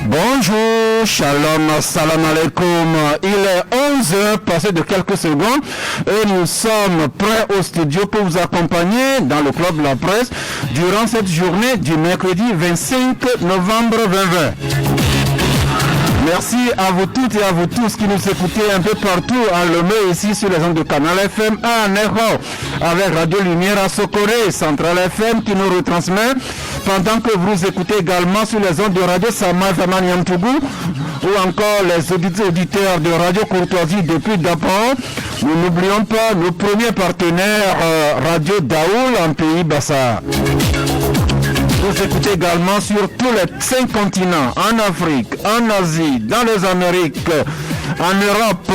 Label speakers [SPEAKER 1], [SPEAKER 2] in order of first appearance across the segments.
[SPEAKER 1] Bonjour, shalom, salam alaikum. Il est 11h, passé de quelques secondes, et nous sommes prêts au studio pour vous accompagner dans le club de la presse durant cette journée du mercredi 25 novembre 2020. Merci à vous toutes et à vous tous qui nous écoutez un peu partout en Lomé, ici sur les ondes de Canal FM à Nero, avec Radio Lumière à Sokoré, Central FM qui nous retransmet, pendant que vous écoutez également sur les ondes de Radio Sama FM Niamtougou, ou encore les auditeurs de Radio Courtoisie depuis Gabon. Nous n'oublions pas nos premiers partenaires Radio Daoul en pays Bassa. Vous écoutez également sur tous les 5 continents, en Afrique, en Asie, dans les Amériques, en Europe,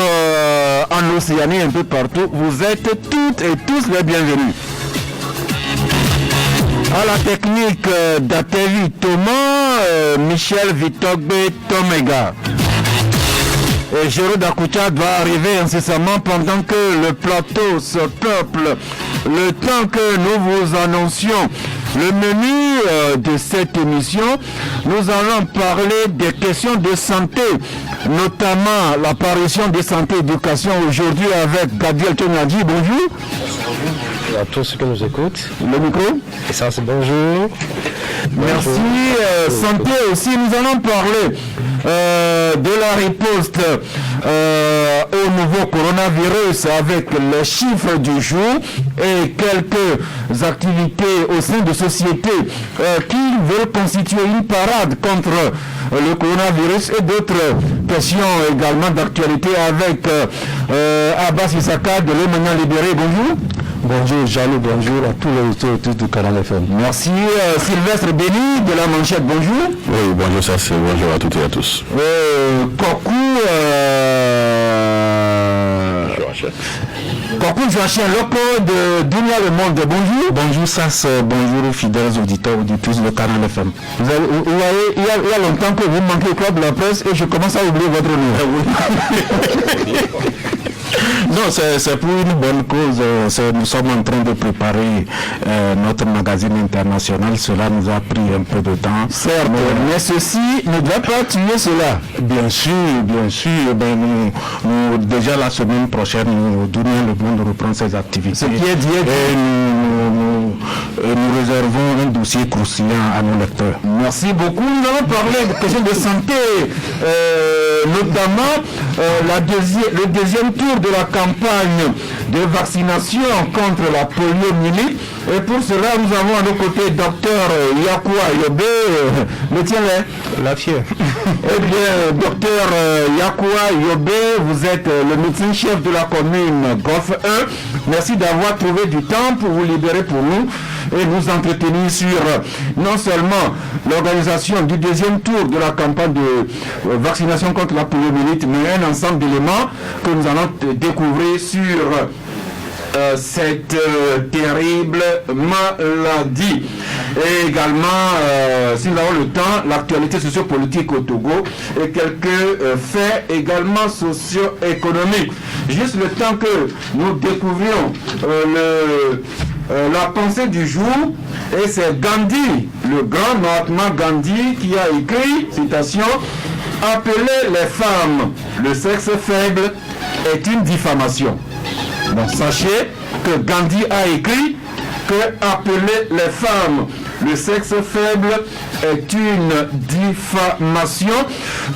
[SPEAKER 1] en Océanie, un peu partout. Vous êtes toutes et tous les bienvenus. À la technique d'Atevi Thomas, Michel Vitogbe Tomega. Et Jérôme Dakoutia va arriver incessamment pendant que le plateau se peuple. Le temps que nous vous annoncions le menu de cette émission, nous allons parler des questions de santé, notamment l'apparition de santé éducation aujourd'hui avec Gadiel Tonadi. Bonjour.
[SPEAKER 2] Bonjour à tous ceux qui nous écoutent.
[SPEAKER 1] Le micro.
[SPEAKER 2] Et ça c'est bonjour.
[SPEAKER 1] Merci. Santé aussi, nous allons parler de la riposte au nouveau coronavirus avec les chiffres du jour et quelques activités au sein de sociétés qui veulent constituer une parade contre le coronavirus et d'autres questions également d'actualité avec Abbas Issaka de l'Emmanuel Libéré. Bonjour.
[SPEAKER 2] Bonjour Jalou, bonjour à tous les auditeurs du Canal FM.
[SPEAKER 1] Merci. Sylvestre Béni de la Manchette, bonjour.
[SPEAKER 3] Oui, bonjour, ça c'est bonjour à toutes et à tous.
[SPEAKER 1] Kokou Joachim Loco de Dunia Le Monde, bonjour.
[SPEAKER 2] Bonjour Sas, bonjour aux fidèles auditeurs, auditrices de Canal FM.
[SPEAKER 1] Vous voyez, il y a longtemps que vous manquez au club de la presse et je commence à oublier votre nom.
[SPEAKER 2] Non, c'est pour une bonne cause. Nous sommes en train de préparer notre magazine international. Cela nous a pris un peu de temps.
[SPEAKER 1] Certes, mais ceci ne doit pas tuer cela.
[SPEAKER 2] Bien sûr, bien sûr. Ben, nous, déjà la semaine prochaine, nous donnons le monde reprend ses activités.
[SPEAKER 1] Ce qui est dit.
[SPEAKER 2] Et nous réservons un dossier croustillant à nos lecteurs.
[SPEAKER 1] Merci beaucoup. Nous allons parler de questions de santé, notamment le deuxième tour de la campagne de vaccination contre la poliomyélite. Et pour cela, nous avons à nos côtés docteur Yakoua Yobé. Le tien-là.
[SPEAKER 2] La fière.
[SPEAKER 1] Eh bien, docteur Yakoua Yobé, vous êtes le médecin-chef de la commune Goff 1. Merci d'avoir trouvé du temps pour vous libérer pour nous et nous entretenir sur non seulement l'organisation du deuxième tour de la campagne de vaccination contre la poliomyélite, mais un ensemble d'éléments que nous allons découvrir sur cette terrible maladie. Et également, si nous avons le temps, l'actualité sociopolitique au Togo et quelques faits également socio-économiques. Juste le temps que nous découvrions la pensée du jour, et c'est Gandhi, le grand Mahatma Gandhi, qui a écrit, citation, « Appeler les femmes le sexe faible est une diffamation ». Donc sachez que Gandhi a écrit que appeler les femmes le sexe faible est une diffamation.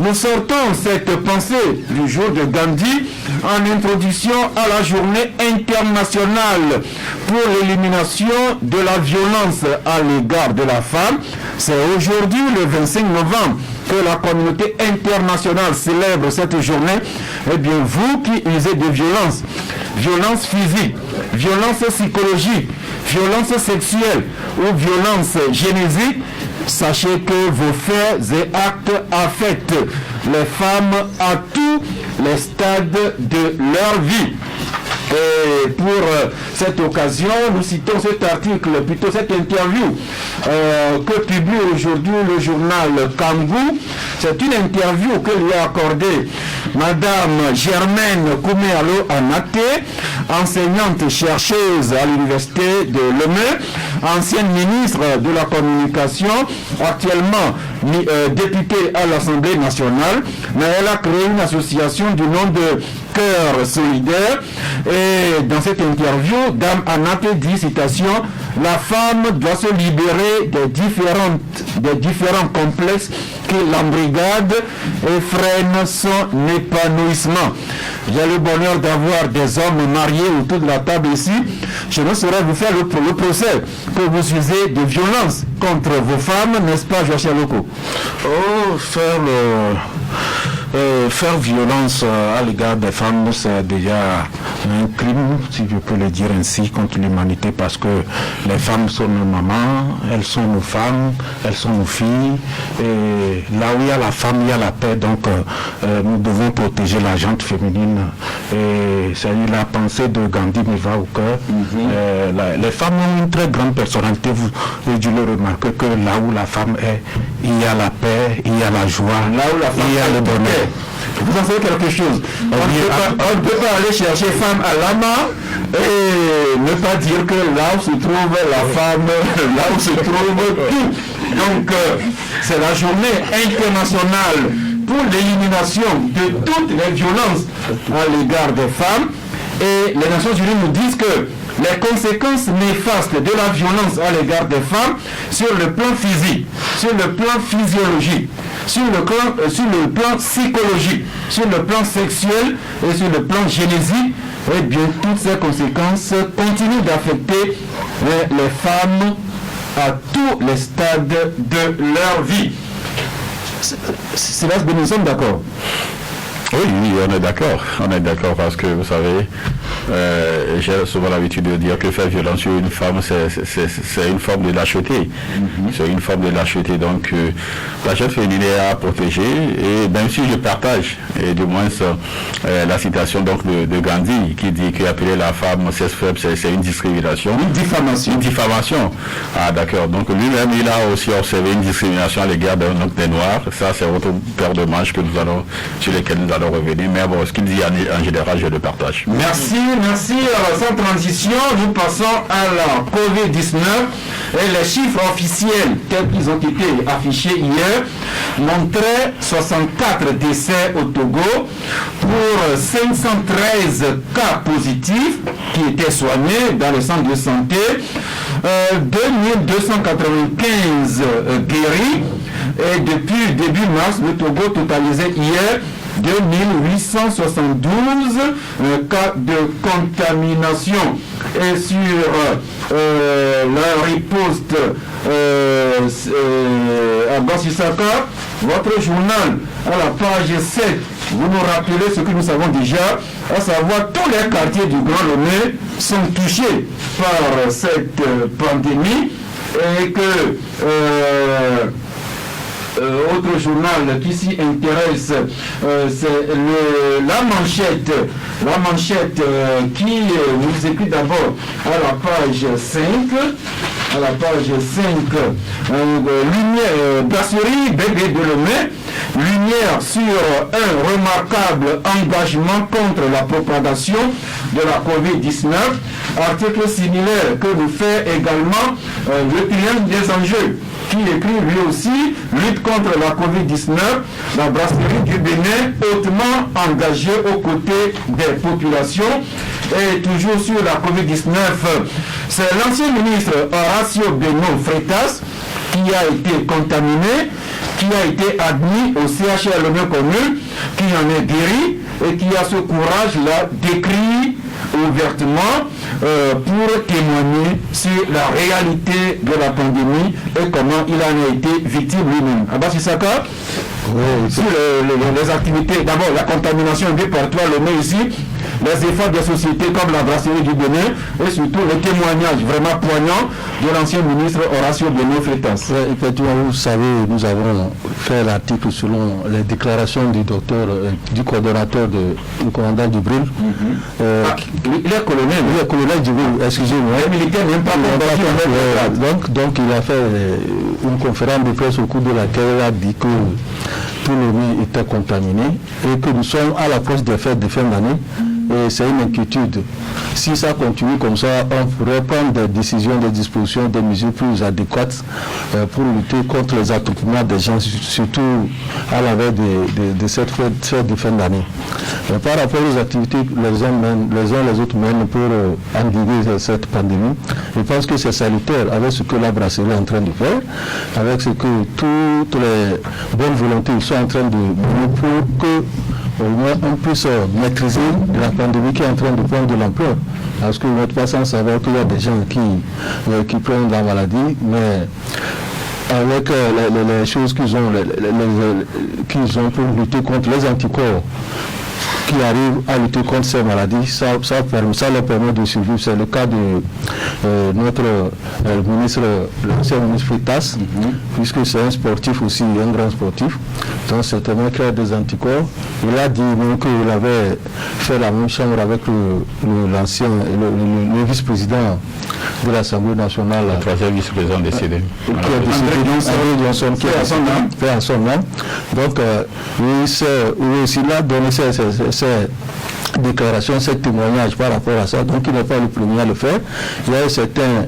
[SPEAKER 1] Nous sortons cette pensée du jour de Gandhi en introduction à la journée internationale pour l'élimination de la violence à l'égard de la femme. C'est aujourd'hui, le 25 novembre, que la communauté internationale célèbre cette journée. Eh bien, vous qui usez de violence, violence physique, violence psychologique, violence sexuelle ou violence génésique, sachez que vos faits et actes affectent les femmes à tous les stades de leur vie. Et pour cette occasion, nous citons cet article, plutôt cette interview que publie aujourd'hui le journal Kangou. C'est une interview que lui a accordée Madame Germaine Kouméalo Anaté, enseignante chercheuse à l'université de Lomé, ancienne ministre de la Communication, actuellement députée à l'Assemblée nationale, mais elle a créé une association du nom de Cœur solidaire. Et dans cette interview, Dame Anaté dit, citation, la femme doit se libérer des différents complexes qui l'embrigadent et freinent son épanouissement. J'ai le bonheur d'avoir des hommes mariés autour de la table ici. Je ne saurais vous faire le procès que vous usez de violence contre vos femmes, n'est-ce pas, Joachim Loko?
[SPEAKER 2] Faire violence à l'égard des femmes, c'est déjà un crime, si je peux le dire ainsi, contre l'humanité, parce que les femmes sont nos mamans, elles sont nos femmes, elles sont nos filles, et là où il y a la femme, il y a la paix, donc nous devons protéger la gente féminine, et c'est la pensée de Gandhi me va au cœur. Les femmes ont une très grande personnalité, vous avez dû le remarquer, que là où la femme est, il y a la paix, il y a la joie,
[SPEAKER 1] là où la femme
[SPEAKER 2] il y a le bonheur.
[SPEAKER 1] Vous en savez quelque chose. On ne peut pas aller chercher femme à Lama et ne pas dire que là où se trouve la femme, là où se trouve tout. Donc, c'est la journée internationale pour l'élimination de toutes les violences à l'égard des femmes. Et les Nations Unies nous disent que les conséquences néfastes de la violence à l'égard des femmes sur le plan physique, sur le plan physiologique, sur le plan psychologique, sur le plan sexuel et sur le plan génésique, eh bien, toutes ces conséquences continuent d'affecter les femmes à tous les stades de leur vie. Sébastien, nous sommes d'accord?
[SPEAKER 3] Oui, on est d'accord parce que vous savez, j'ai souvent l'habitude de dire que faire violence sur une femme, c'est une forme de lâcheté. C'est une forme de lâcheté. Donc, la gente féminine est à protéger. Et même si je partage, et du moins la citation donc de Gandhi qui dit qu'appeler la femme sexe faible, c'est une discrimination.
[SPEAKER 1] Une diffamation.
[SPEAKER 3] Une diffamation. Ah, d'accord. Donc, lui-même, il a aussi observé une discrimination à l'égard des Noirs. Ça, c'est autre paire de manches sur lesquelles nous allons revenir, mais bon, ce qu'il dit en général, je le partage.
[SPEAKER 1] Merci. Alors, sans transition, nous passons à la COVID-19 et les chiffres officiels tels qu'ils ont été affichés hier montraient 64 décès au Togo pour 513 cas positifs qui étaient soignés dans les centres de santé, 2295 guéris, et depuis début mars, le Togo totalisait hier 2872 cas de contamination. Et sur la riposte à Bassissaka, votre journal à la page 7, vous nous rappelez ce que nous savons déjà, à savoir tous les quartiers du Grand Lomé sont touchés par cette pandémie et que autre journal qui s'y intéresse, c'est la manchette qui nous écrit d'abord à la page 5. À la page 5, lumière, brasserie bébé de Lomé, lumière sur un remarquable engagement contre la propagation de la COVID-19. Article similaire que nous fait également le triangle des enjeux, qui écrit lui aussi lutte contre la COVID-19, la brasserie du Bénin hautement engagée aux côtés des populations. Et toujours sur la COVID-19, c'est l'ancien ministre Horacio Beno Freitas qui a été contaminé, qui a été admis au CHR Lomé Commune, qui en est guéri et qui a ce courage-là d'écrire ouvertement pour témoigner sur la réalité de la pandémie et comment il en a été victime lui-même. Abbas Issaka, sur les activités, d'abord la contamination vue par toi, le nez ici, les efforts des sociétés comme la brasserie du Bénin et surtout le témoignage vraiment poignant de l'ancien ministre Horacio Beno Freitas.
[SPEAKER 4] Effectivement, vous savez, nous avons fait l'article selon les déclarations du docteur, du coordonnateur du commandant Djibril.
[SPEAKER 1] Il est colonel.
[SPEAKER 4] Il est colonel Djibril, excusez-moi.
[SPEAKER 1] Les militaires n'aiment pas
[SPEAKER 4] donc il a fait une conférence de presse au cours de laquelle il a dit que tout le monde était contaminé et que nous sommes à l'approche des fêtes de fin d'année. Et c'est une inquiétude. Si ça continue comme ça, on pourrait prendre des décisions, des dispositions, des mesures plus adéquates pour lutter contre les attroupements des gens, surtout à la veille de cette fête de fin d'année. Par rapport aux activités que les uns les autres mènent pour endiguer cette pandémie, je pense que c'est salutaire avec ce que la brasserie est en train de faire, avec ce que toutes les bonnes volontés sont en train de mener pour que au moins on puisse maîtriser la pandémie qui est en train de prendre de l'ampleur. Parce que vous n'êtes pas sans savoir qu'il y a des gens qui prennent la maladie, mais avec les choses qu'ils ont pour lutter contre les anticorps qui arrivent à lutter contre ces maladies, ça leur permet de survivre. C'est le cas de notre ministre, l'ancien ministre Freitas, puisque c'est un sportif aussi, un grand sportif, donc certainement qu'il y a des anticorps. Il a dit même qu'il avait fait la même chambre avec l'ancien, le vice-président de l'Assemblée nationale.
[SPEAKER 3] Le troisième vice-président décédé.
[SPEAKER 4] Qui a décédé, André Johnson, qui a fait en son nom. Donc, lui aussi, il a donné ces déclarations, ces témoignages par rapport à ça. Donc, il n'est pas le premier à le faire. Il y a certains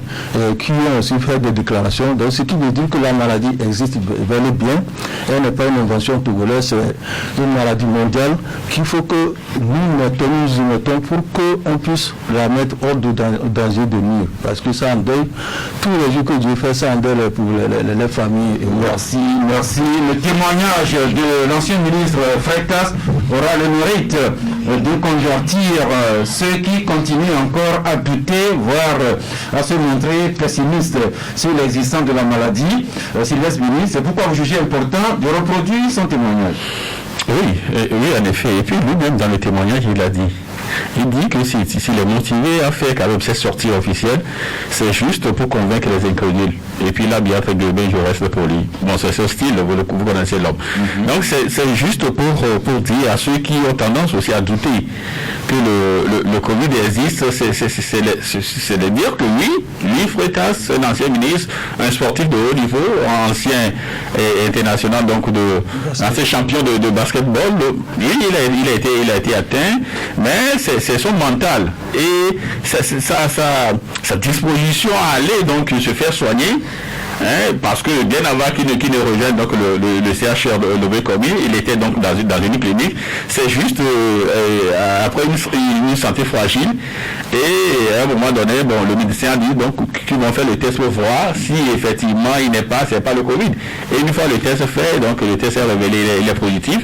[SPEAKER 4] qui ont aussi fait des déclarations. Donc, ce qui veut dire que la maladie existe bel et bien. Elle n'est pas une invention togolaise, c'est une maladie mondiale qu'il faut que nous y mettons pour qu'on puisse la mettre hors de danger de nuire. Parce que ça endeuille tous les jours que Dieu fait, ça endeuille pour les familles.
[SPEAKER 1] Merci. Le témoignage de l'ancien ministre Freitas aura le mérite de convertir ceux qui continuent encore à douter, voire à se montrer pessimistes sur l'existence de la maladie. Sylvestre Bini, c'est pourquoi vous jugez important de reproduire son témoignage.
[SPEAKER 3] Oui, en effet. Et puis lui-même, dans le témoignage, il a dit. Il dit que s'il est motivé à faire quand même cette sortie officielle, c'est juste pour convaincre les incrédules. Et puis là, bien entre guillemets, je reste poli. Bon, c'est ce style, vous connaissez l'homme. Donc c'est juste pour dire à ceux qui ont tendance aussi à douter que le Covid existe, c'est de dire que lui, Freitas, un ancien ministre, un sportif de haut niveau, ancien international, donc ancien champion de basketball, lui, il a été atteint, mais c'est son mental et sa disposition à aller donc se faire soigner, parce que bien avant qu'il ne rejoigne donc le CHR de Bécomi, il était donc dans une clinique. C'est juste après une santé fragile, et à un moment donné, le médecin a dit donc qu'ils vont faire le test pour voir si effectivement c'est pas le Covid. Et une fois le test fait, donc le test est révélé, il est positif,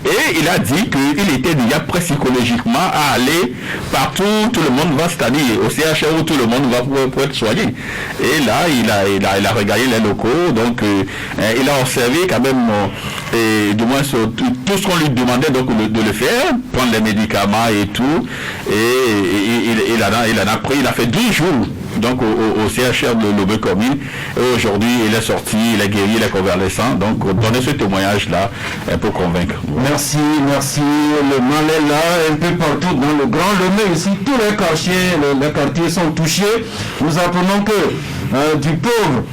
[SPEAKER 3] et il a dit qu'il était déjà prêt psychologiquement à aller partout, tout le monde va, c'est-à-dire au CHR où tout le monde va pour être soigné. Et là, il a regardé les locaux, donc il a observé quand même, du moins tout ce qu'on lui demandait donc de le faire, prendre les médicaments et tout, et il en a pris, il a fait 10 jours donc au CHR de l'Obécomi, et aujourd'hui il est sorti, il est guéri, il est convalescent. Donc donnez ce témoignage là pour convaincre.
[SPEAKER 1] Merci, le mal est là, un peu partout dans le Grand Lomé ici, tous les quartiers sont touchés. Nous apprenons que du pauvre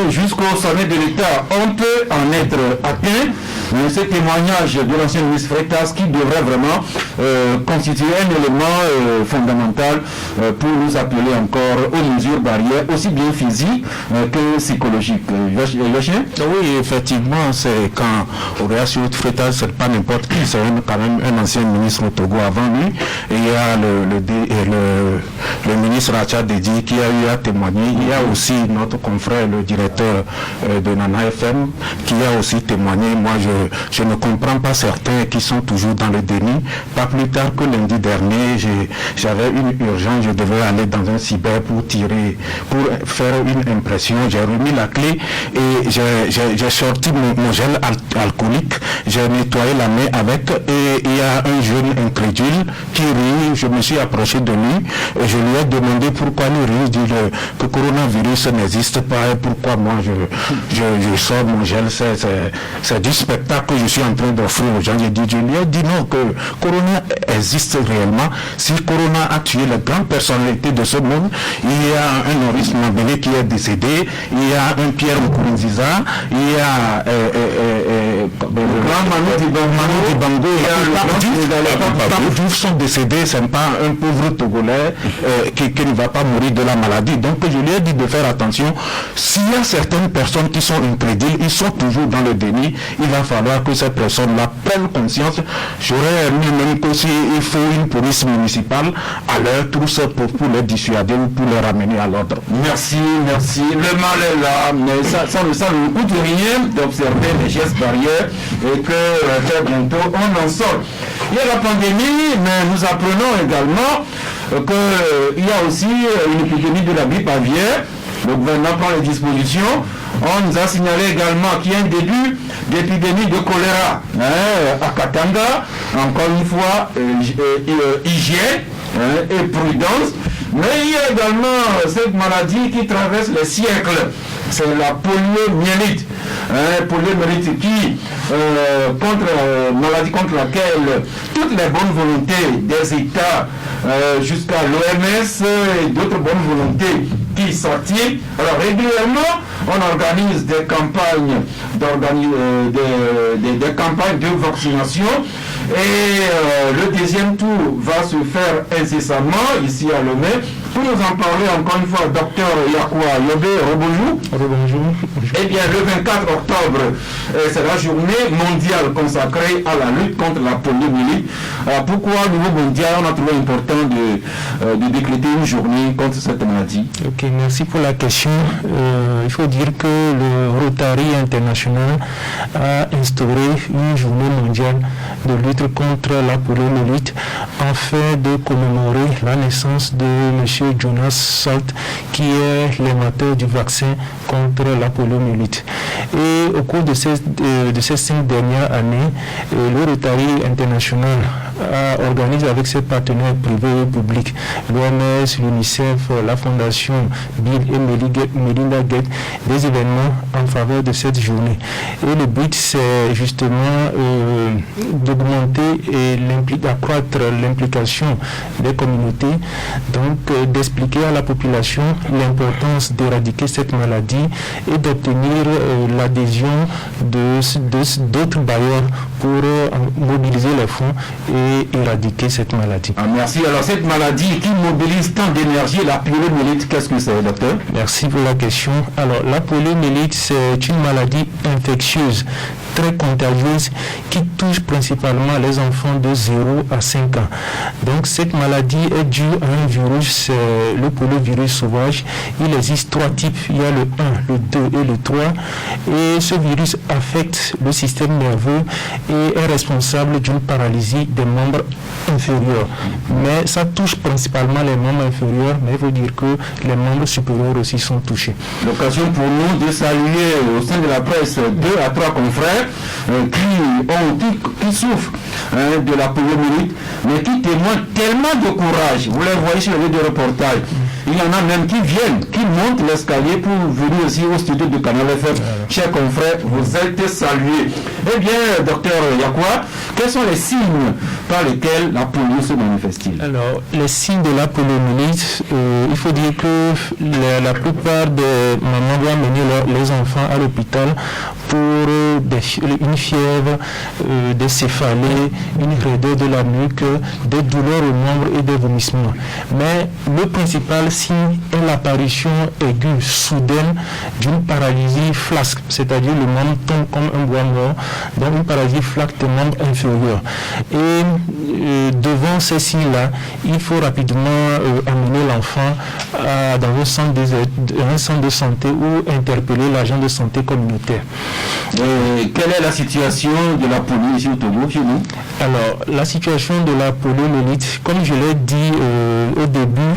[SPEAKER 1] jusqu'au sommet de l'État, on peut en être atteint. Ce témoignage de l'ancien ministre Freitas qui devrait vraiment constituer un élément fondamental pour nous appeler encore aux mesures barrières, aussi bien physiques que psychologiques.
[SPEAKER 2] Oui, effectivement, c'est quand Horacio Freitas, c'est pas n'importe qui, c'est quand même un ancien ministre au Togo avant lui, et il y a le ministre Acha Dedi qui a eu à témoigner. Il y a aussi notre confrère, le directeur de Nana FM, qui a aussi témoigné. Moi, je ne comprends pas certains qui sont toujours dans le déni. Pas plus tard que lundi dernier, j'avais une urgence, je devais aller dans un cyber pour faire une impression. J'ai remis la clé et j'ai sorti mon gel alcoolique, j'ai nettoyé la main avec, et il y a un jeune incrédule qui rit. Je me suis approché de lui et je lui ai demandé pourquoi il rit. Je dis que coronavirus virus n'existe pas et pourquoi moi je sors mon gel, c'est du spectacle que je suis en train d'offrir aux gens. Je lui ai dit non, que Corona existe réellement. Si Corona a tué les grandes personnalités de ce monde, il y a un Maurice Mabélé qui est décédé, il y a un Pierre Nkurunziza, il y a Manu Dibango, Pape Diouf sont décédés, ce n'est pas un pauvre Togolais qui ne va pas mourir de la maladie. Donc je lui ai dit de faire attention. S'il y a certaines personnes qui sont incrédules, ils sont toujours dans le déni, il va falloir que ces personnes-là prennent conscience. J'aurais mis même que s'il faut une police municipale à leur trousse pour les dissuader ou pour les ramener à l'ordre.
[SPEAKER 1] Merci. Le mal est là, mais ça ne coûte rien d'observer les gestes barrières et que très bientôt on en sort. Il y a la pandémie, mais nous apprenons également qu'il y a aussi une épidémie de la grippe aviaire. Le gouvernement prend les dispositions. On nous a signalé également qu'il y a un début d'épidémie de choléra à Katanga. Encore une fois, hygiène et prudence. Mais il y a également cette maladie qui traverse les siècles. C'est la poliomyélite. Poliomyélite qui, maladie contre laquelle toutes les bonnes volontés des États jusqu'à l'OMS et d'autres bonnes volontés qui s'attirent. Alors régulièrement, on organise des campagnes des campagnes de vaccination et le deuxième tour va se faire incessamment ici à Lomé. Pour nous en parler encore une fois, docteur Yakwa Yobé, rebonjour.
[SPEAKER 5] Rebonjour.
[SPEAKER 1] Eh bien, le 24 octobre, c'est la journée mondiale consacrée à la lutte contre la poliomyélite. Pourquoi au niveau mondial, on a trouvé important de décréter une journée contre cette maladie?
[SPEAKER 5] Ok, merci pour la question. Il faut dire que le Rotary International a instauré une journée mondiale de lutte contre la poliomyélite afin de commémorer la naissance de M. Jonas Salt, qui est l'inventeur du vaccin contre la poliomyélite. Et au cours de ces 5 dernières années, le Rotary International a organisé avec ses partenaires privés et publics, l'OMS, l'UNICEF, la Fondation Bill et Melinda Gates, des événements en faveur de cette journée. Et le but, c'est justement d'augmenter et d'accroître l'implication des communautés, donc d'expliquer à la population l'importance d'éradiquer cette maladie et d'obtenir l'adhésion d'autres bailleurs pour mobiliser les fonds et éradiquer cette maladie.
[SPEAKER 1] Merci. Alors cette maladie qui mobilise tant d'énergie, la poliomyélite, qu'est-ce que c'est, docteur?
[SPEAKER 5] Merci pour la question. Alors la poliomyélite, c'est une maladie infectieuse très contagieuse qui touche principalement les enfants de 0 à 5 ans. Donc cette maladie est due à un virus, le poliovirus sauvage. Il existe 3 types, il y a le 1, le 2 et le 3. Et ce virus affecte le système nerveux et est responsable d'une paralysie des membres inférieurs. Mais ça touche principalement les membres inférieurs, mais il faut dire que les membres supérieurs aussi sont touchés.
[SPEAKER 1] L'occasion pour nous de saluer au sein de la presse 2 à 3 confrères qui souffrent de la poliomyélite, mais qui témoignent tellement de courage. Vous les voyez sur le lieu de reportage. Il y en a même qui viennent, qui montent l'escalier pour venir aussi au studio de Canal FM. Chers confrères, vous êtes salués. Eh bien, docteur Yakwa, quels sont les signes par lesquels la polio se manifeste-t-il? Alors,
[SPEAKER 5] les signes de la poliomyélite, il faut dire que la plupart des mamans doivent mener les enfants à l'hôpital pour une fièvre, des céphalées, une raideur de la nuque, des douleurs aux membres et des vomissements. Mais le principal signe est l'apparition aiguë, soudaine, d'une paralysie flasque, c'est-à-dire le membre tombe comme un bois mort, donc une paralysie flasque des membres inférieurs. Et devant ces signes-là, il faut rapidement amener l'enfant dans un centre de santé ou interpeller l'agent de santé communautaire.
[SPEAKER 1] Et quelle est la situation de la police ici au Togo, chez nous?
[SPEAKER 5] Alors, la situation de la poliomyélite, comme je l'ai dit au début,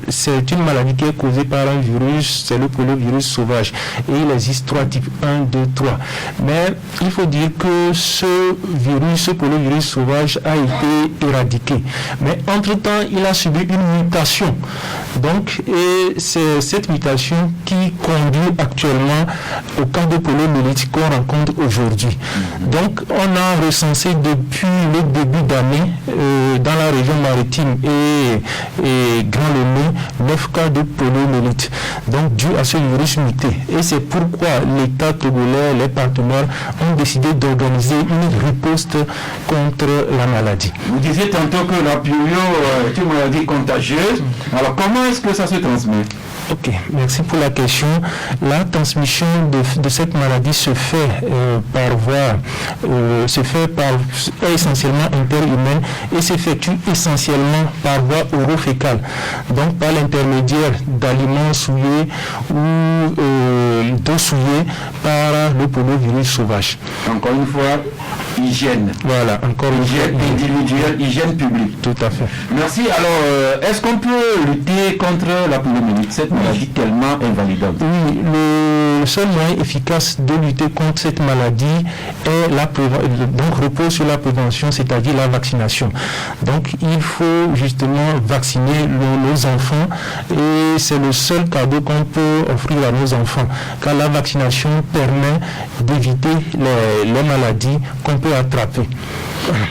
[SPEAKER 5] c'est une maladie qui est causée par un virus, c'est le poliovirus sauvage. Et il existe 3 types, 1, 2, 3. Mais il faut dire que ce poliovirus sauvage a été éradiqué. Mais entre-temps, il a subi une mutation. Donc, et c'est cette mutation qui conduit actuellement au cas de poliomyélite qu'on rencontre aujourd'hui. Donc, on a recensé depuis le début d'année dans la région maritime et Grand Lomé 9 cas de poliomyélite. Donc, dû à ce virus muté. Et c'est pourquoi l'État togolais, les partenaires ont décidé d'organiser une riposte contre la maladie.
[SPEAKER 1] Vous disiez tantôt que la polio est une maladie contagieuse. Alors, comment est-ce que ça se transmet?
[SPEAKER 5] Ok, merci pour la question. La transmission de cette maladie se fait essentiellement interhumaine et s'effectue essentiellement par voie orofécale, donc par l'intermédiaire d'aliments souillés ou d'eau souillée par le poliovirus sauvage.
[SPEAKER 1] Encore une fois, hygiène.
[SPEAKER 5] Voilà, encore une fois.
[SPEAKER 1] Hygiène individuelle, hygiène publique.
[SPEAKER 5] Tout à fait.
[SPEAKER 1] Merci. Alors, est-ce qu'on peut lutter contre la poliomyélite, cette maladie tellement invalidante?
[SPEAKER 5] Oui, le seul moyen efficace de lutter contre cette maladie repose sur la prévention, c'est-à-dire la vaccination. Donc, il faut justement vacciner nos enfants et c'est le seul cadeau qu'on peut offrir à nos enfants, car la vaccination permet d'éviter les maladies qu'on peut attraper.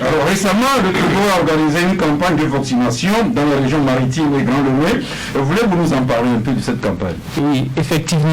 [SPEAKER 1] Alors récemment, le Togo a organisé une campagne de vaccination dans la région maritime et Grand Lomé. Voulez-vous nous en parler un peu de cette campagne?
[SPEAKER 5] Oui, effectivement,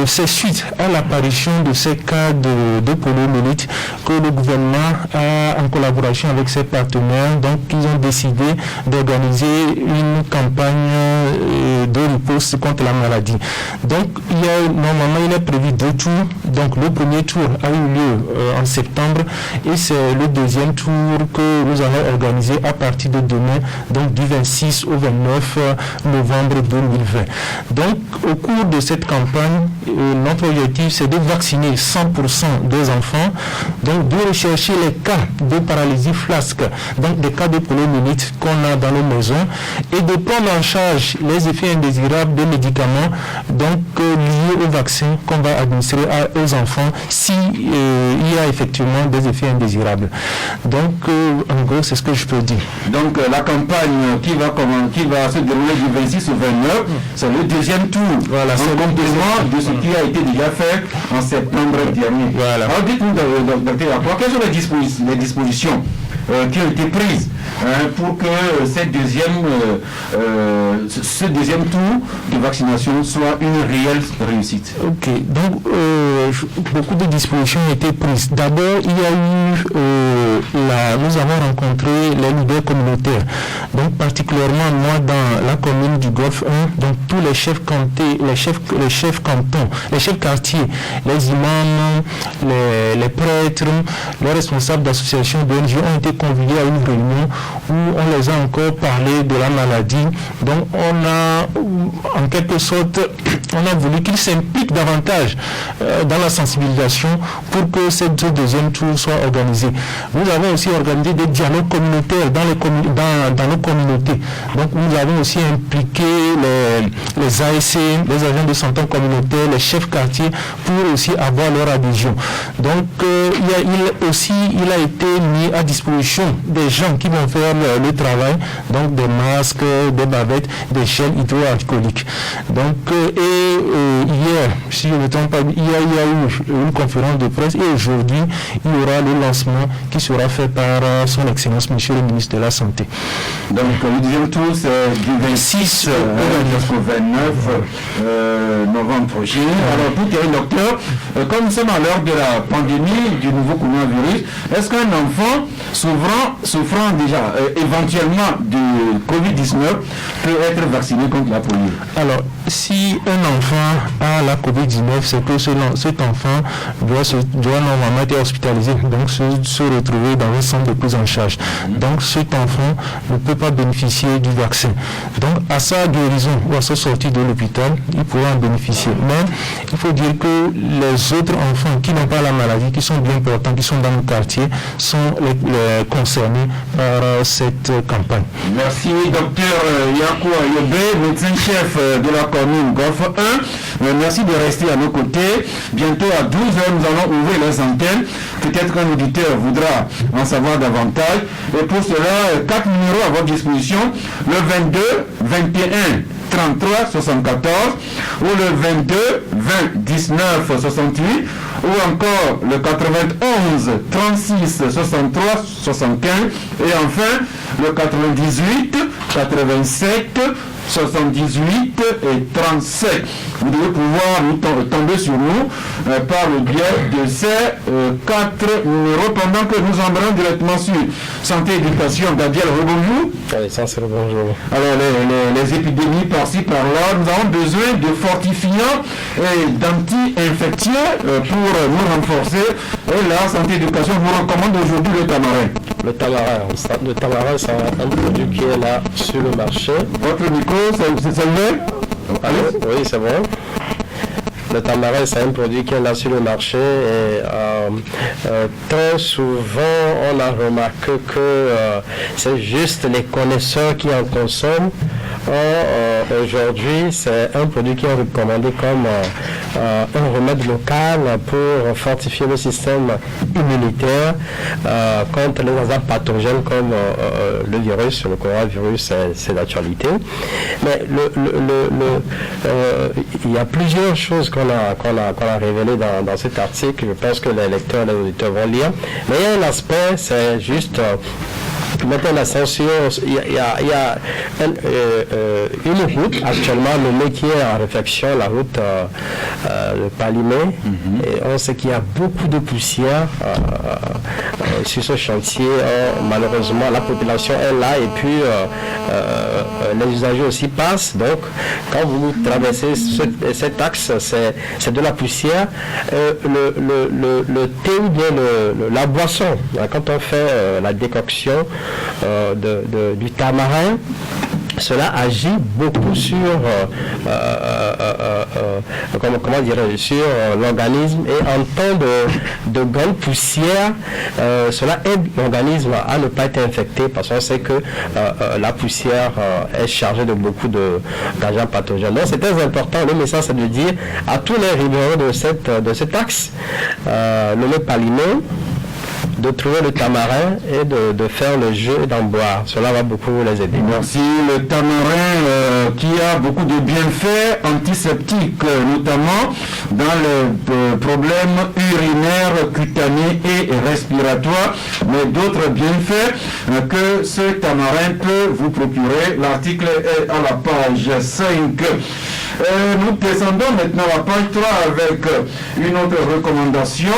[SPEAKER 5] c'est suite à l'apparition de ces cas de poliomyélite que le gouvernement a, en collaboration avec ses partenaires, donc ils ont décidé d'organiser une campagne de riposte contre la maladie. Donc normalement il est prévu 2 tours. Donc le premier tour a eu lieu en septembre et c'est le deuxième tour que nous allons organiser à partir de demain, donc du 26 au 29 novembre 2020. Donc au cours de cette campagne, notre objectif c'est de vacciner 100% des enfants, donc de rechercher les cas de paralysie flasque, donc des cas de poliomyélite qu'on a dans nos maisons et de prendre en charge les effets indésirables des médicaments donc liés au vaccin qu'on va administrer aux enfants si il y a effectivement des effets indésirables. Donc, en gros, c'est ce que je peux dire.
[SPEAKER 1] Donc, la campagne qui va se dérouler du 26 au 29, c'est le deuxième tour. Voilà, c'est complément de ce qui a été déjà fait en septembre dernier. Voilà. Alors, dites-nous, Dr. quelles sont les dispositions qui ont été prises pour que ce deuxième tour de vaccination soit une réelle réussite? Ok, donc beaucoup de dispositions ont été prises. D'abord, il y a eu, nous avons rencontré les leaders communautaires. Donc particulièrement moi dans la commune du Golfe 1, donc tous les chefs cantés, les chefs cantons, les chefs quartiers, les imams, les prêtres, les responsables d'associations d'ONG ont été conviés à une réunion où on les a encore parlé de la maladie. Donc on a, en quelque sorte, on a voulu qu'ils s'impliquent davantage dans la sensibilisation pour que ce deuxième tour soit organisé. Nous avons aussi organisé des dialogues communautaires dans nos communautés. Donc nous avons aussi impliqué les ASC, les agents de santé communautaire, les chefs quartiers pour aussi avoir leur adhésion. Donc il a été mis à disposition des gens qui vont faire le travail, donc des masques, des bavettes, des gels hydroalcooliques. Donc hier, si je ne me trompe pas, il y a eu une conférence de presse et aujourd'hui il y aura le lancement qui sera fait par son Excellence Monsieur le ministre de la Santé. Donc le deuxième tour c'est du 26 au 29 novembre prochain. Alors pour Thierry Docteur, comme nous sommes à l'heure de la pandémie du nouveau coronavirus, est-ce qu'un enfant souffrant déjà éventuellement de Covid-19 peut être vacciné contre la polio? Alors si un enfant
[SPEAKER 5] à la COVID-19, c'est que cet enfant doit normalement être hospitalisé, donc se retrouver dans un centre de prise en charge. Donc cet enfant ne peut pas bénéficier du vaccin. Donc à sa guérison ou à sa sortie de l'hôpital, il pourra en bénéficier. Mais il faut dire que les autres enfants qui n'ont pas la maladie, qui sont bien portants, qui sont dans le quartier, sont les concernés par cette campagne.
[SPEAKER 1] Merci, docteur Yakou Ayobe, médecin-chef de la commune Golfe 1. Merci de rester à nos côtés. Bientôt à 12h, nous allons ouvrir les antennes. Peut-être qu'un auditeur voudra en savoir davantage. Et pour cela, 4 numéros à votre disposition. Le 22, 21, 33, 74, ou le 22, 20, 19, 68, ou encore le 91, 36, 63, 75, et enfin le 98, 87, 78 et 37. Vous devez pouvoir tomber sur nous par le biais de ces 4 numéros pendant que nous embrayons directement sur Santé et Éducation. Dadiel, rebonjour.
[SPEAKER 6] Oui, ça c'est le bonjour.
[SPEAKER 1] Alors les épidémies par-ci par-là, nous avons besoin de fortifiants et d'anti-infectieux pour nous renforcer. Et la Santé et Éducation vous recommande aujourd'hui le tamarin.
[SPEAKER 6] Le tamarin, c'est un produit qui est là sur le marché.
[SPEAKER 1] Votre micro, c'est ouvert?
[SPEAKER 6] Oui, c'est bon. Le tamarin, c'est un produit qui est là sur le marché et très souvent on a remarqué que c'est juste les connaisseurs qui en consomment. Aujourd'hui, c'est un produit qui est recommandé comme un remède local pour fortifier le système immunitaire contre les agents pathogènes comme le virus, le coronavirus, c'est l'actualité. Mais il y a plusieurs choses qu'on a révélées dans cet article. Je pense que les lecteurs et les auditeurs vont lire. Mais il y a un aspect, c'est juste... Maintenant, la censure, il y a une route actuellement nommée qui est en réflexion, la route de Palimé. Et on sait qu'il y a beaucoup de poussière sur ce chantier. Malheureusement, la population est là et puis les usagers aussi passent. Donc, quand vous traversez cet axe, c'est de la poussière. Le thé ou bien la boisson, quand on fait la décoction du tamarin, cela agit beaucoup sur sur l'organisme et en temps de grande poussière, cela aide l'organisme à ne pas être infecté parce qu'on sait que la poussière est chargée de beaucoup d'agents pathogènes. Donc c'est très important. Le message c'est de dire à tous les riverains de cet axe, nommé Palimé, de trouver le tamarin et de faire le jeu et d'en boire. Cela va beaucoup les aider.
[SPEAKER 1] Merci. Le tamarin qui a beaucoup de bienfaits antiseptiques, notamment dans les problèmes urinaires, cutanés et respiratoires, mais d'autres bienfaits que ce tamarin peut vous procurer. L'article est à la page 5. Nous descendons maintenant à la page 3 avec une autre recommandation.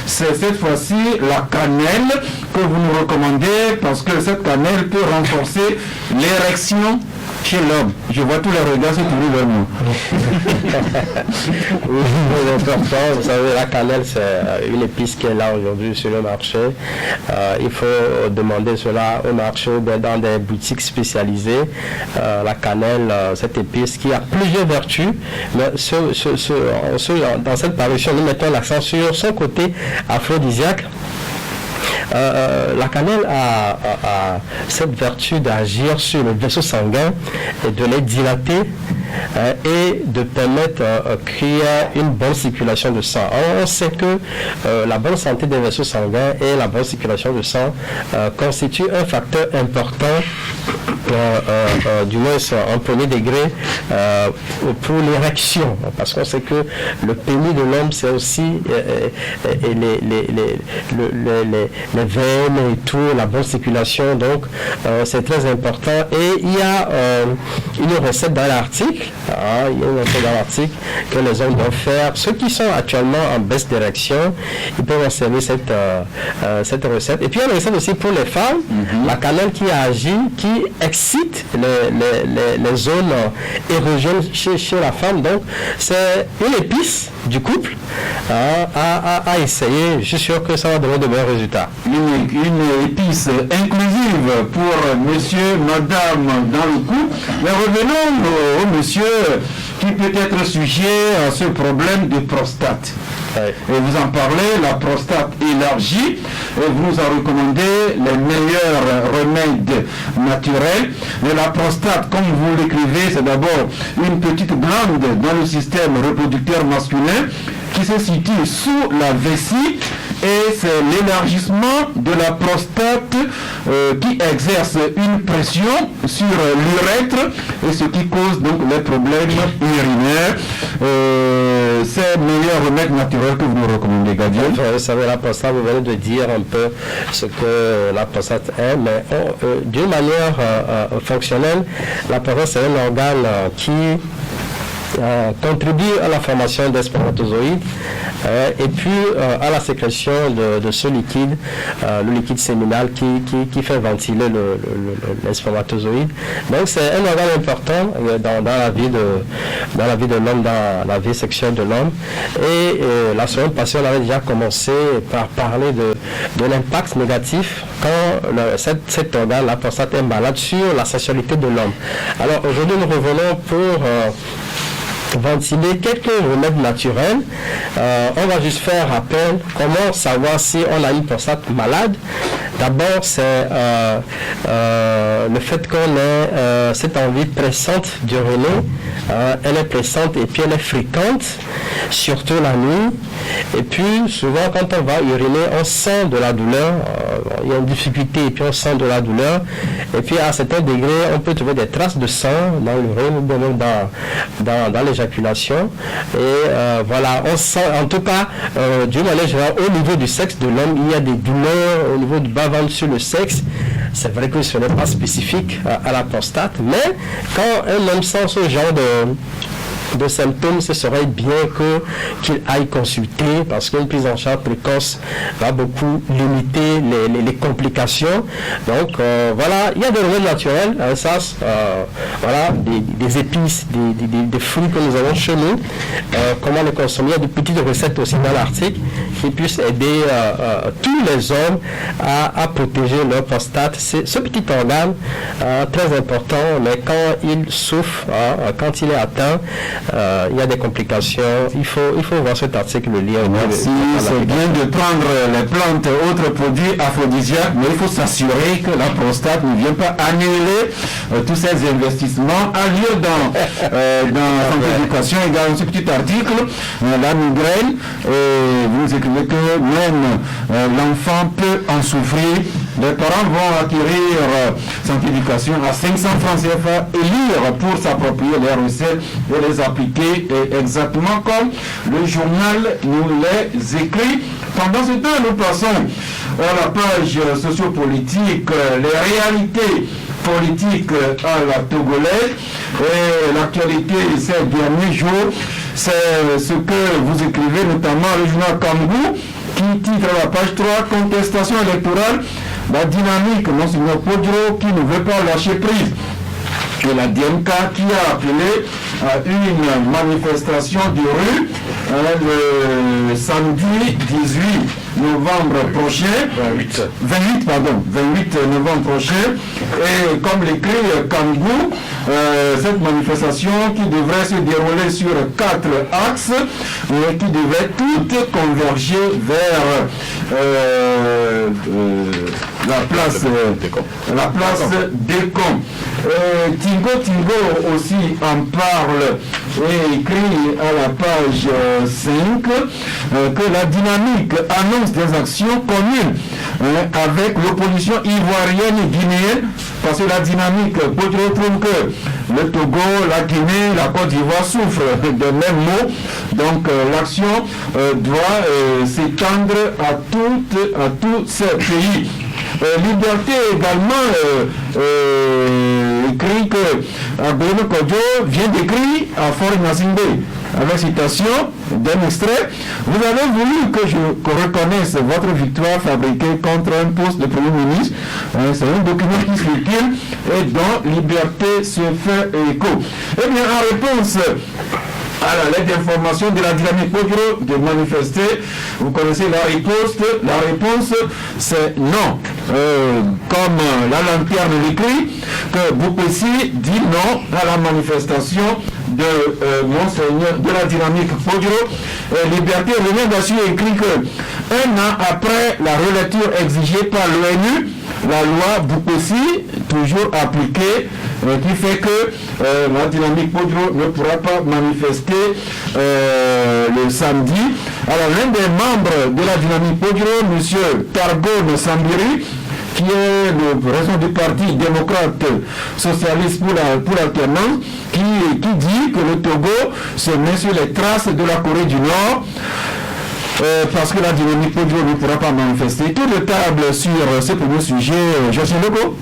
[SPEAKER 1] C'est cette fois-ci la cannelle que vous nous recommandez parce que cette cannelle peut renforcer l'érection chez l'homme. Je vois tous les regards se tourner vers nous.
[SPEAKER 6] Oui, c'est important. Vous savez, la cannelle, c'est une épice qui est là aujourd'hui sur le marché. Il faut demander cela au marché ou dans des boutiques spécialisées. La cannelle, cette épice qui a plusieurs vertus, mais dans cette parution, nous mettons l'accent sur son côté aphrodisiaque. La cannelle a cette vertu d'agir sur le vaisseau sanguin et de les dilater et de permettre qu'il y ait une bonne circulation de sang. Alors, on sait que la bonne santé des vaisseaux sanguins et la bonne circulation de sang constituent un facteur important, du moins en premier degré, pour l'érection. Parce qu'on sait que le pénis de l'homme, c'est aussi les veines et tout, la bonne circulation. Donc, c'est très important. Et il y a une recette dans l'article. Il y a une recette dans l'article que les hommes doivent faire. Ceux qui sont actuellement en baisse d'érection, ils peuvent observer cette recette. Et puis il y a une recette aussi pour les femmes, la cannelle qui agit, qui excite les zones érogènes chez la femme. Donc, c'est une épice du couple à essayer. Je suis sûr que ça va donner de bons résultats.
[SPEAKER 1] Une épice inclusive pour monsieur, madame dans le couple. Mais revenons au monsieur qui peut être sujet à ce problème de prostate. Et vous en parlez, la prostate élargie, et vous nous en recommandez les meilleurs remèdes naturels. Mais la prostate, comme vous l'écrivez, c'est d'abord une petite glande dans le système reproducteur masculin qui se situe sous la vessie, et c'est l'élargissement de la prostate qui exerce une pression sur l'urètre, et ce qui cause donc les problèmes urinaires. C'est le meilleur remède naturel que vous nous recommandez, Gadiel.
[SPEAKER 6] Vous savez, la prostate, vous venez de dire un peu ce que la prostate est, mais d'une manière fonctionnelle, la prostate c'est un organe qui contribue à la formation des spermatozoïdes et puis à la sécrétion de ce liquide, le liquide séminal qui fait ventiler les spermatozoïdes. Donc c'est un organe important dans la vie de l'homme, dans la vie sexuelle de l'homme. Et la semaine passée, on avait déjà commencé par parler de l'impact négatif quand cet organe, la prostate, est malade sur la sexualité de l'homme. Alors aujourd'hui, nous revenons pour ventiler quelques remèdes naturels. On va juste faire rappel comment savoir si on a une prostate malade. D'abord, c'est le fait qu'on ait cette envie pressante d'uriner. Elle est pressante et puis elle est fréquente, surtout la nuit. Et puis, souvent, quand on va uriner, on sent de la douleur. Il y a une difficulté et puis on sent de la douleur. Et puis, à un certain degré, on peut trouver des traces de sang dans l'urine ou même dans l'éjaculation. Et voilà, on sent, en tout cas, d'une manière générale, au niveau du sexe de l'homme, il y a des douleurs au niveau du bas-ventre sur le sexe. C'est vrai que ce n'est pas spécifique à la prostate, mais quand un homme sent ce genre de symptômes, ce serait bien qu'il aille consulter, parce qu'une prise en charge précoce va beaucoup limiter les complications. Donc voilà, il y a des remèdes naturels, voilà, des épices, des fruits que nous avons chez nous, comment les consommer. Il y a des petites recettes aussi dans l'article qui puissent aider tous les hommes à protéger leur prostate. C'est ce petit organe très important, mais quand il souffre, quand il est atteint, il y a des complications. Il faut voir cet article, le lire.
[SPEAKER 1] Merci. C'est bien de prendre les plantes et autres produits aphrodisiaques, mais il faut s'assurer que la prostate ne vient pas annuler tous ces investissements. À lire dans Santé Éducation, il y a ce petit article, la migraine, et vous écrivez que même l'enfant peut en souffrir. Les parents vont acquérir Santé Éducation à 500 francs CFA et lire pour s'approprier les recettes et les appliquer exactement comme le journal nous les écrit. Pendant ce temps, nous passons à la page sociopolitique, les réalités politiques à la togolaise. Et l'actualité ces derniers jours, c'est ce que vous écrivez, notamment le journal Kangou, qui titre à la page 3, contestation électorale, la dynamique, Monseigneur Podro, qui ne veut pas lâcher prise. Et la DMK qui a appelé à une manifestation de rue le samedi 18 novembre prochain, 28 novembre prochain, et comme l'écrit Kangou, cette manifestation qui devrait se dérouler sur 4 axes et qui devrait toutes converger vers la place Décom. Tingo aussi en parle et écrit à la page 5 que la dynamique annonce des actions communes avec l'opposition ivoirienne et guinéenne, parce que la dynamique peut trouver que le Togo, la Guinée, la Côte d'Ivoire souffrent des mêmes maux, donc l'action doit s'étendre à tous ces pays. Liberté également écrit que Bruno Kodjo vient d'écrire à Fort Nazimbe, avec citation d'un extrait. Vous avez voulu que je reconnaisse votre victoire fabriquée contre un poste de Premier ministre. C'est un document qui circule et dont Liberté se fait écho. Eh bien, en réponse à la lettre d'information de la dynamique Podro de manifester, vous connaissez la riposte. La réponse, c'est non. Comme la lanterne l'écrit, que Boupessi dit non à la manifestation de Monseigneur de la dynamique Podro. Liberté René Dacier écrit que un an après la relecture exigée par l'ONU, la loi Boupessi, toujours appliquée, qui fait que la dynamique Podro ne pourra pas manifester le samedi. Alors l'un des membres de la dynamique Podro, M. Targone Sambiri, qui est le président du parti démocrate socialiste pour l'alternance, qui dit que le Togo se met sur les traces de la Corée du Nord. Parce que la dynamique Podro ne pourra pas manifester. Tour de table sur ce premier sujet, Joachim Logo.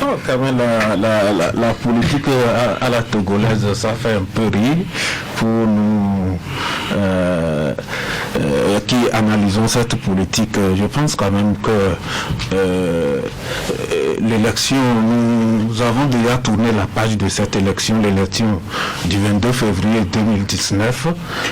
[SPEAKER 2] Oh, quand même, la politique à la togolaise, ça fait un peu rire pour nous qui analysons cette politique. Je pense quand même que l'élection, nous avons déjà tourné la page de cette élection, l'élection du 22 février 2019,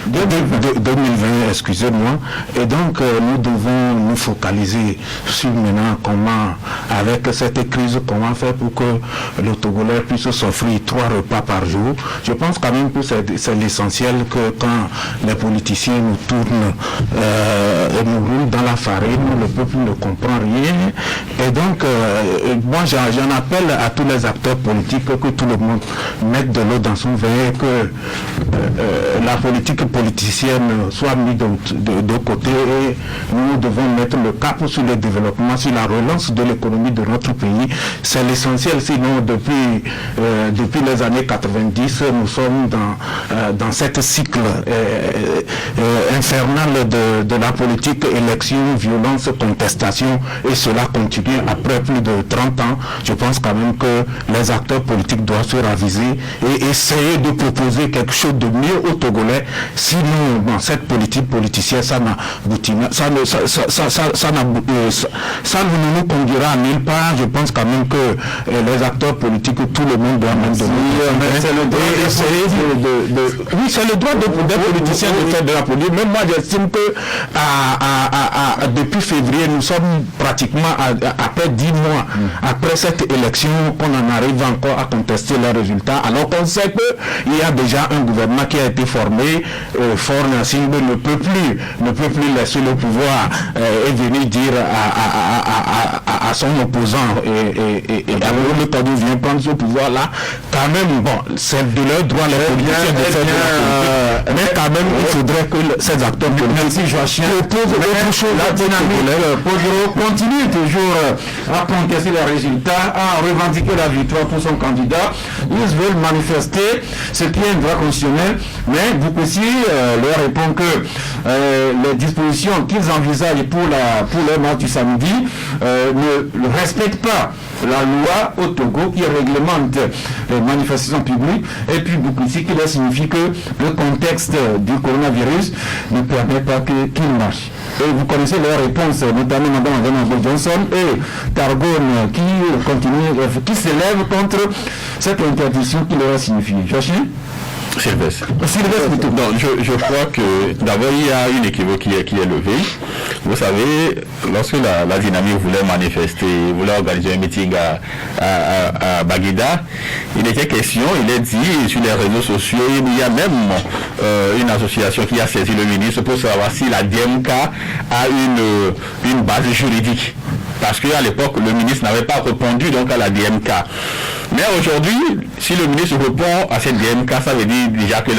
[SPEAKER 2] 2020, excusez-moi, et donc nous devons nous focaliser sur maintenant comment, avec cette crise, comment faire pour que le Togolais puisse s'offrir 3 repas par jour. Je pense quand même que c'est l'essentiel, que quand les politiciens nous tournent et nous roulent dans la farine, le peuple ne comprend rien. Et donc, moi j'en appelle à tous les acteurs politiques que tout le monde mette de l'eau dans son verre, que la politique politicienne soit mise de côté, et nous devons mettre le cap sur le développement, sur la relance de l'économie de notre pays. C'est l'essentiel, sinon depuis les années 90, nous sommes dans cette cycle infernal de la politique, élection, violence, contestation, et cela continue après plus de 30 ans. Je pense quand même que les acteurs politiques doivent se raviser et essayer de proposer quelque chose de mieux aux Togolais. Sinon, dans cette politique politicienne, ça ne nous conduira nulle part. Je pense quand même que les acteurs politiques, tout le monde doit même oui, c'est le droit des politiciens de faire de la politique. Même moi, j'estime que depuis février, nous sommes pratiquement après 10 mois après cette élection, qu'on en arrive encore à contester les résultats, alors qu'on sait qu'il y a déjà un gouvernement qui a été formé. Fort Nazimbe ne peut plus laisser le pouvoir et venir dire à son opposant et alors le Togo vient prendre ce pouvoir là. Quand même, bon, c'est de leur droit les politiciens de faire de la politique, mais quand même il faudrait que ces acteurs politiques proposent autre chose.
[SPEAKER 1] La dynamique Podro continue toujours à contester les résultats, à revendiquer la victoire pour son candidat. Ils veulent manifester, ce qui est un droit constitutionnel, mais Boupessi leur répond que les dispositions qu'ils envisagent pour leur marche du samedi ne respectent pas la loi au Togo qui réglemente les manifestations publiques, et puis Boupessi qui leur signifie que le contexte du coronavirus ne permet pas qu'il marche. Et vous connaissez leur réponse, notamment Mme Johnson et Targone qui s'élève contre cette interdiction qui leur a signifié. Joachim?
[SPEAKER 3] Sylvestre. Non, je crois que d'abord il y a une équivoque qui est levée. Vous savez, lorsque la dynamique voulait manifester, voulait organiser un meeting à Baguida, il était question, il est dit sur les réseaux sociaux, il y a même une association qui a saisi le ministre pour savoir si la DMK a une base juridique. Parce qu'à l'époque, le ministre n'avait pas répondu donc à la DMK. Mais aujourd'hui, si le ministre répond à cette DMK, ça veut dire déjà que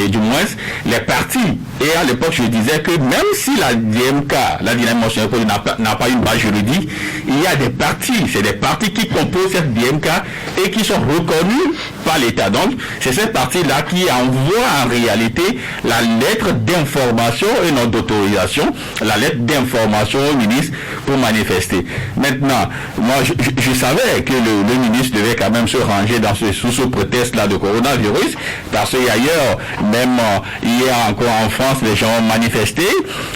[SPEAKER 3] du moins, les partis, et à l'époque je disais que même si la DMK, la dynamique nationale, n'a pas une base juridique, il y a des partis, c'est des partis qui composent cette DMK et qui sont reconnus par l'État. Donc, c'est cette partie-là qui envoie en réalité la lettre d'information et non d'autorisation, la lettre d'information au ministre pour manifester. Maintenant, moi je savais que le ministre devait quand même se ranger sous ce prétexte-là de coronavirus, parce qu'ailleurs, même hier encore en France, les gens ont manifesté.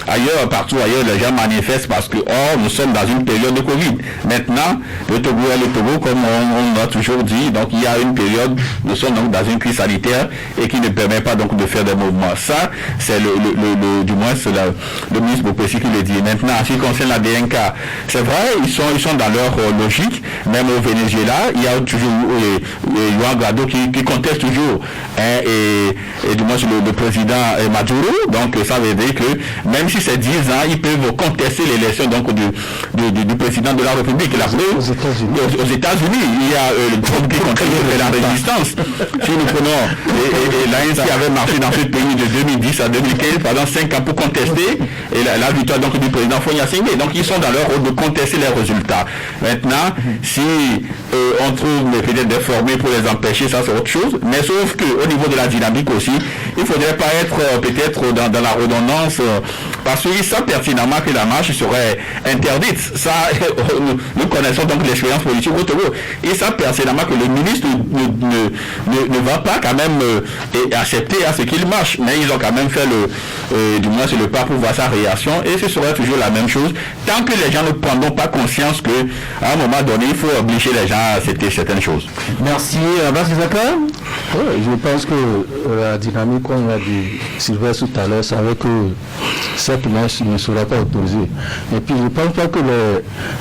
[SPEAKER 3] Ailleurs, partout ailleurs, les gens manifestent parce que nous sommes dans une période de Covid. Maintenant, le Togo est le Togo, comme on a toujours dit. Donc il y a une période, nous sommes donc dans une crise sanitaire et qui ne permet pas donc de faire des mouvements. Ça, c'est du moins c'est le ministre Bopessi qui le dit. Maintenant, en ce qui concerne la DNK, c'est vrai, ils sont dans leur logique. Même au Venezuela, il y a toujours Juan Guaido qui conteste toujours, et du moins le président Maduro. Donc ça veut dire que même si c'est 10 ans, ils peuvent contester l'élection donc du président de la République. Aux États-Unis, il y a le groupe qui conteste la résistance. Si nous prenons, et l'ANC avait marché dans ce pays de 2010 à 2015 pendant 5 ans pour contester et la victoire donc du président Fonya Singé. Donc ils sont dans leur rôle de contester les résultats. Maintenant, si on trouve peut-être des formés pour les empêcher, ça c'est autre chose. Mais sauf qu'au niveau de la dynamique aussi, il ne faudrait pas être peut-être dans la redondance, parce qu'ils savent pertinemment que la marche serait interdite. Ça, nous connaissons donc l'expérience politique au Togo. Ils savent pertinemment que le ministre ne va pas quand même accepter à ce qu'il marche. Mais ils ont quand même fait du moins c'est le pas pour voir sa réaction, et ce serait toujours la même chose tant que les gens ne prendront pas conscience que à un moment donné il faut obliger les gens à accepter certaines choses.
[SPEAKER 1] Merci. Abbas Zakar.
[SPEAKER 4] Oui, je pense que la dynamique, comme l'a dit Sylvestre tout à l'heure, savait que cette marche ne sera pas autorisée. Et puis je ne pense pas que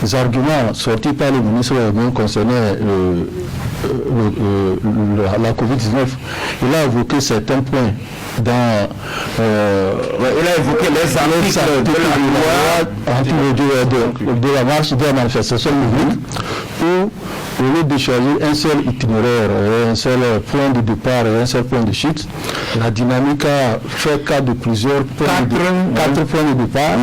[SPEAKER 4] les arguments sortis par le ministre même concernant la COVID-19, il a évoqué certains points dans
[SPEAKER 1] il a évoqué les articles
[SPEAKER 4] de la marche de la manifestation publique, où au lieu de choisir un seul itinéraire, un seul point de départ et un seul point de chute, la dynamique a fait cas de plusieurs points quatre points de départ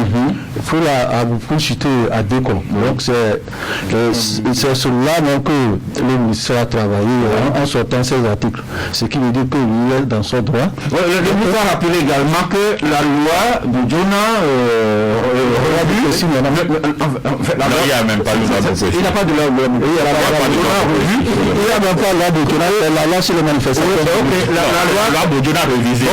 [SPEAKER 4] pour chuter à 2 coins. Donc c'est sur là même que le ministère a travaillé en sortant ces articles. Ce qui veut dire qu'il est dans son droit.
[SPEAKER 1] Le ministre a rappelé également que la loi de Jonah
[SPEAKER 4] aussi
[SPEAKER 3] il n'y a même pas de loi de
[SPEAKER 1] il n'y a pas de loi.
[SPEAKER 4] Il n'y a même pas la loi de Jonah, la loi sur les manifestations.
[SPEAKER 3] La loi de Jonah révisée.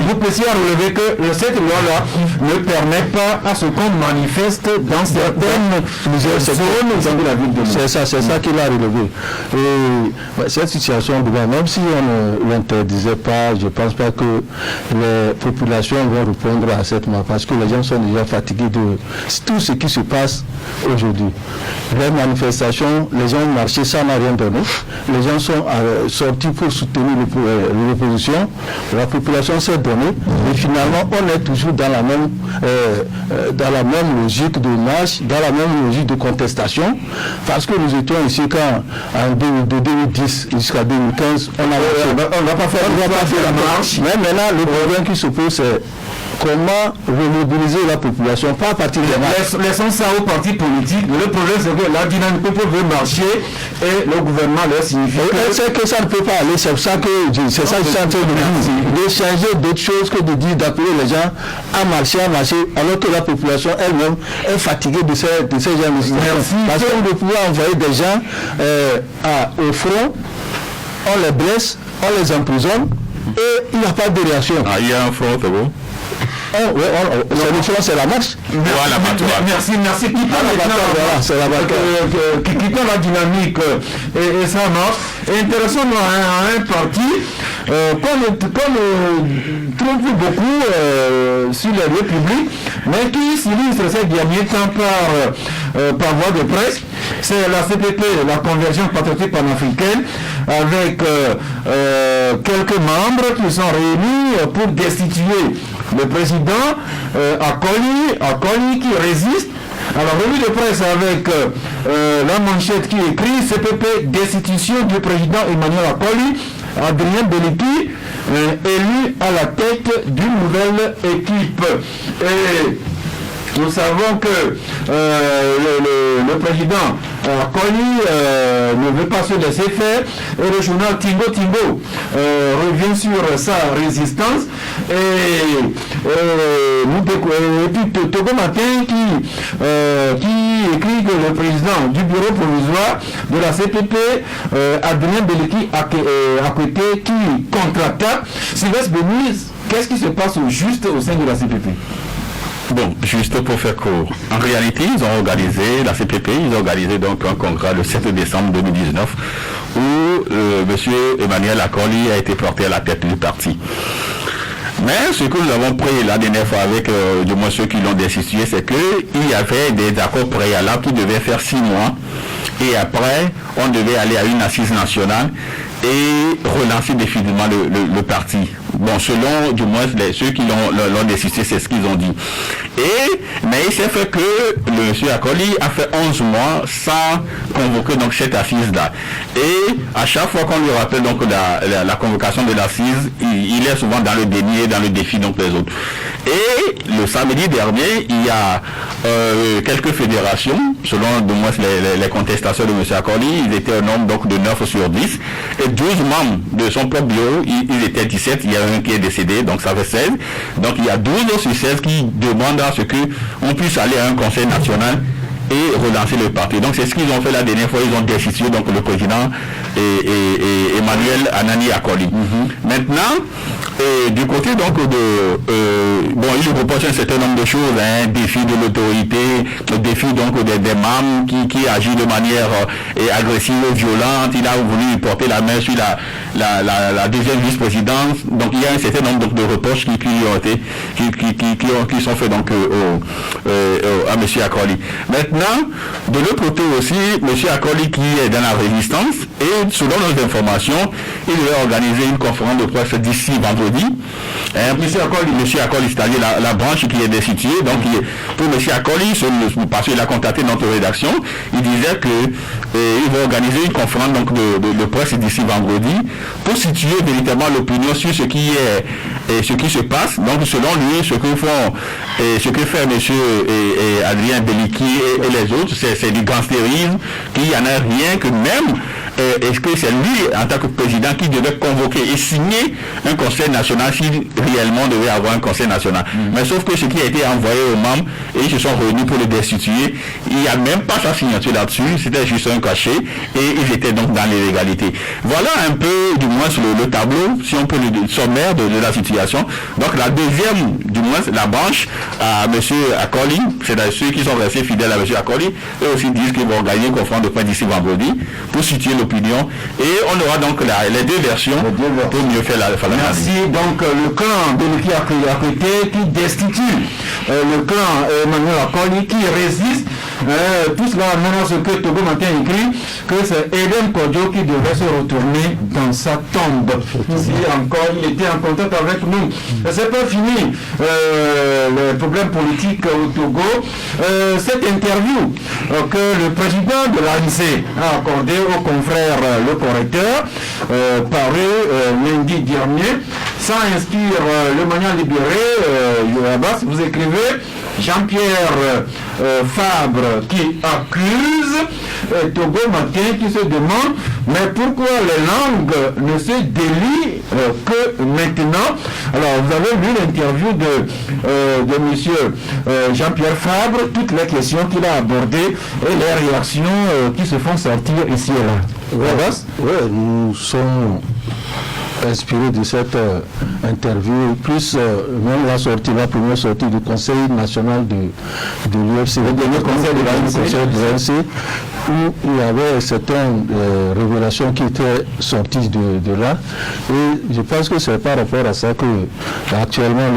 [SPEAKER 1] Vous pouvez relever que cette loi-là ne permet pas à ce qu'on manifeste dans certaines zones de la ville de Lyon.
[SPEAKER 4] C'est ça qu'il a relevé. Et cette situation, même si on ne l'interdisait pas, je ne pense pas que les populations vont répondre à cette marche, parce que les gens sont déjà fatigués de tout ce qui se passe aujourd'hui. Les manifestations, les gens ont marché, ça n'a rien donné. Les gens sont sortis pour soutenir l'opposition. La population s'est donnée. Et finalement, on est toujours dans la même logique de marche, dans la même logique de contestation. Parce que nous étions ici quand, de 2010 jusqu'à 2015, on ne va pas faire la marche. Mais maintenant, le problème qui se pose, c'est comment remobiliser la population, pas à partir de la marche.
[SPEAKER 1] Laissons ça aux partis politiques. Le problème, c'est que la dynamique peut marcher et le gouvernement leur signifie.
[SPEAKER 4] C'est que ça ne peut pas aller. C'est ça que c'est ça que je suis en train de dire. De changer d'autres choses que de dire d'appeler les gens à marcher, alors que la population elle-même est fatiguée de ces gens de situation. Parce qu'on peut pouvoir envoyer des gens au front, on les blesse, on les emprisonne et il n'y a pas de réaction.
[SPEAKER 3] Il y a un front, c'est bon.
[SPEAKER 4] C'est la marche.
[SPEAKER 1] Merci. Quittons la dynamique et ça marche. Et intéressant à un parti qu'on trouve beaucoup sur les lieux publics, mais qui s'illustre ces derniers temps par voie de presse. C'est la CPP, la Convergence patriotique panafricaine, avec quelques membres qui sont réunis pour destituer le président Akoli qui résiste. Alors, revue de presse avec la manchette qui écrit CPP destitution du président Emmanuel Akoli, Adrien Beliki élu à la tête d'une nouvelle équipe. Et Nous savons que le président Koli ne veut pas se laisser faire, et le journal Tingo revient sur sa résistance, et puis Togo Matin qui écrit que le président du bureau provisoire de la CPP, Adrien Beleki Akwete, qui contre-attaque. Sylvestre Bénis, qu'est-ce qui se passe au juste au sein de la CPP?
[SPEAKER 3] Bon, juste pour faire court. En réalité, ils ont organisé, la CPP, ils ont organisé donc un congrès le 7 décembre 2019 où M. Emmanuel Akoli a été porté à la tête du parti. Mais ce que nous avons pris la dernière fois avec du moins ceux qui l'ont destitué, c'est qu'il y avait des accords préalables qui devaient faire 6 mois et après on devait aller à une assise nationale et relancer définitivement le parti. Bon, selon du moins ceux qui l'ont destitué, c'est ce qu'ils ont dit. Mais il s'est fait que le monsieur Akoli a fait 11 mois sans convoquer donc cette assise-là. Et à chaque fois qu'on lui rappelle donc la convocation de l'assise, il est souvent dans le déni et dans le défi donc les autres. Et le samedi dernier, il y a quelques fédérations, selon du moins les contestations de monsieur Akoli, ils étaient au nombre donc de 9 sur 10, et 12 membres de son propre bureau, ils étaient 17, il y a un qui est décédé, donc ça fait 16. Donc il y a 12 sur 16 qui demandent à ce qu'on puisse aller à un conseil national et relancer le parti. Donc c'est ce qu'ils ont fait la dernière fois, ils ont destitué donc le président et Emmanuel Anani Akoli. Maintenant, du côté donc bon, il propose un certain nombre de choses, défi de l'autorité, le défi donc des membres qui agit de manière agressive et violente. Il a voulu porter la main sur la deuxième vice-présidence. Donc il y a un certain nombre donc, de reproches qui ont été qui sont faits donc à M. Akoli. Maintenant, de l'autre côté aussi, M. Akoli qui est dans la résistance, et selon nos informations, il va organiser une conférence de presse d'ici vendredi. M. Akoli, c'est-à-dire la branche qui est destituée. Donc pour M. Akoli, parce qu'il a contacté notre rédaction, il disait qu'il va organiser une conférence donc, de presse d'ici vendredi pour situer véritablement l'opinion sur ce qui est et ce qui se passe. Donc selon lui, ce que fait M. Adrien Beleki et les autres, c'est du gangstérisme, qu'il n'y en a rien, que même est-ce que c'est lui en tant que président qui devait convoquer et signer un conseil national si réellement devait avoir un conseil national. Mais sauf que ce qui a été envoyé aux membres et ils se sont réunis pour le destituer, il n'y a même pas sa signature là-dessus, c'était juste un cachet et ils étaient donc dans l'illégalité. Voilà un peu du moins le tableau, si on peut le sommaire de la situation. Donc la deuxième, du moins la branche à M. Akoli, c'est ceux qui sont restés fidèles à M. Akoli, eux aussi disent qu'ils vont organiser une conférence de presse d'ici vendredi pour situer l'opinion et on aura donc les deux versions pour mieux faire la
[SPEAKER 1] Merci. Donc le clan de Beleki Akwete qui destitue le clan Emmanuel Akoli qui résiste. Tout cela maintenant ce que Togo Matin écrit que c'est Eden Kodjo qui devrait se retourner dans sa tombe. Si encore il était en contact avec nous. C'est pas fini le problème politique au Togo. Cette interview que le président de l'ANC a accordé au confrère Le Correcteur paru lundi dernier, ça inspire le Mania libéré. Vous écrivez Jean-Pierre Fabre qui accuse Togo Matin qui se demande mais pourquoi les langues ne se délient que maintenant. Alors vous avez vu l'interview de monsieur Jean-Pierre Fabre, toutes les questions qu'il a abordées et les réactions qui se font sortir ici et là.
[SPEAKER 4] Oui, nous sommes inspiré de cette interview, plus même la première sortie du Conseil national de l'UFC, le dernier conseil de l'ANC, où il y avait certaines révélations qui étaient sorties de là. Et je pense que c'est par rapport à ça que actuellement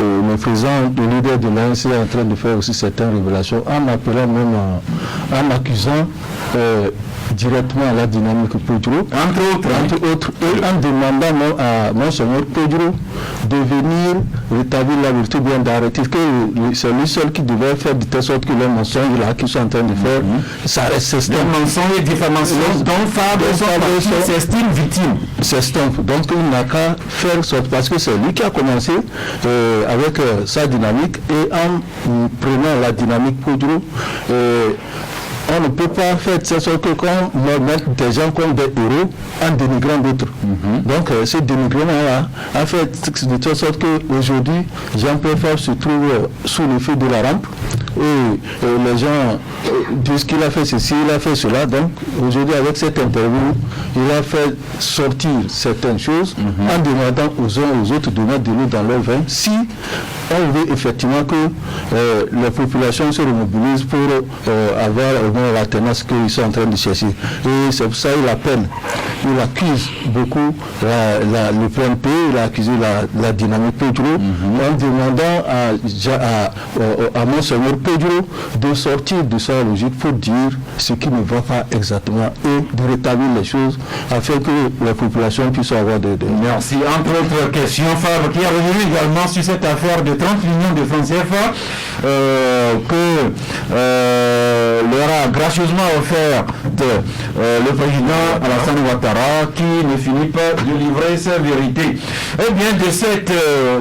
[SPEAKER 4] le président, le leader de l'ANC est en train de faire aussi certaines révélations, en appelant même, en accusant directement à la dynamique Pedro, entre autres, et en demandant à Monseigneur Pedro de venir rétablir la vérité, bien d'arrêter, que c'est lui seul qui devait faire de telle sorte que les mensonges là qu'ils sont en train de faire, ça reste
[SPEAKER 1] les mensonges et diffamations dont Fabre s'estime victime.
[SPEAKER 4] Donc il n'a qu'à faire sorte, parce que c'est lui qui a commencé avec sa dynamique, et en prenant la dynamique Pedro, on ne peut pas faire de cette sorte que quand on met des gens comme des héros en dénigrant d'autres. Donc ce dénigrement-là a fait de telle sorte qu'aujourd'hui, Jean-Pierre Fabre se trouve sous le feu de la rampe, et les gens disent qu'il a fait ceci, il a fait cela. Donc aujourd'hui, avec cette interview, il a fait sortir certaines choses en demandant aux uns et aux autres de mettre de l'eau dans leur vin, si on veut effectivement que les populations se remobilisent pour avoir la tenace qu'ils sont en train de chercher. Et c'est pour ça qu'il appelle, il accuse beaucoup le PNP, il a accusé la dynamique Pedro, en demandant à Monseigneur Pedro de sortir de sa logique pour dire ce qui ne va pas exactement et de rétablir les choses afin que la population puisse avoir des...
[SPEAKER 1] Merci. Entre autres questions, Fabre qui a revenu également sur cette affaire de 30 millions de francs CFA que leur a gracieusement offert le président Alassane Ouattara, qui ne finit pas de livrer sa vérité. Eh bien, de cette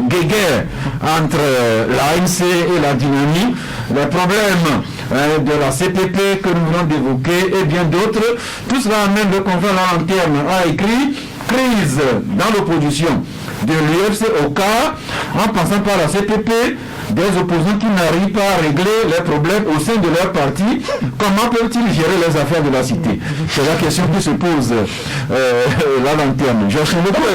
[SPEAKER 1] guéguerre entre l'ANC et la dynamique, les problèmes de la CPP que nous venons d'évoquer et bien d'autres, tout cela amène le conférence à l'antenne a écrit crise dans l'opposition de l'UFC au cas, en passant par la CPP, des opposants qui n'arrivent pas à régler les problèmes au sein de leur parti. Comment peuvent-ils gérer les affaires de la cité? C'est la question qui se pose la lanterne.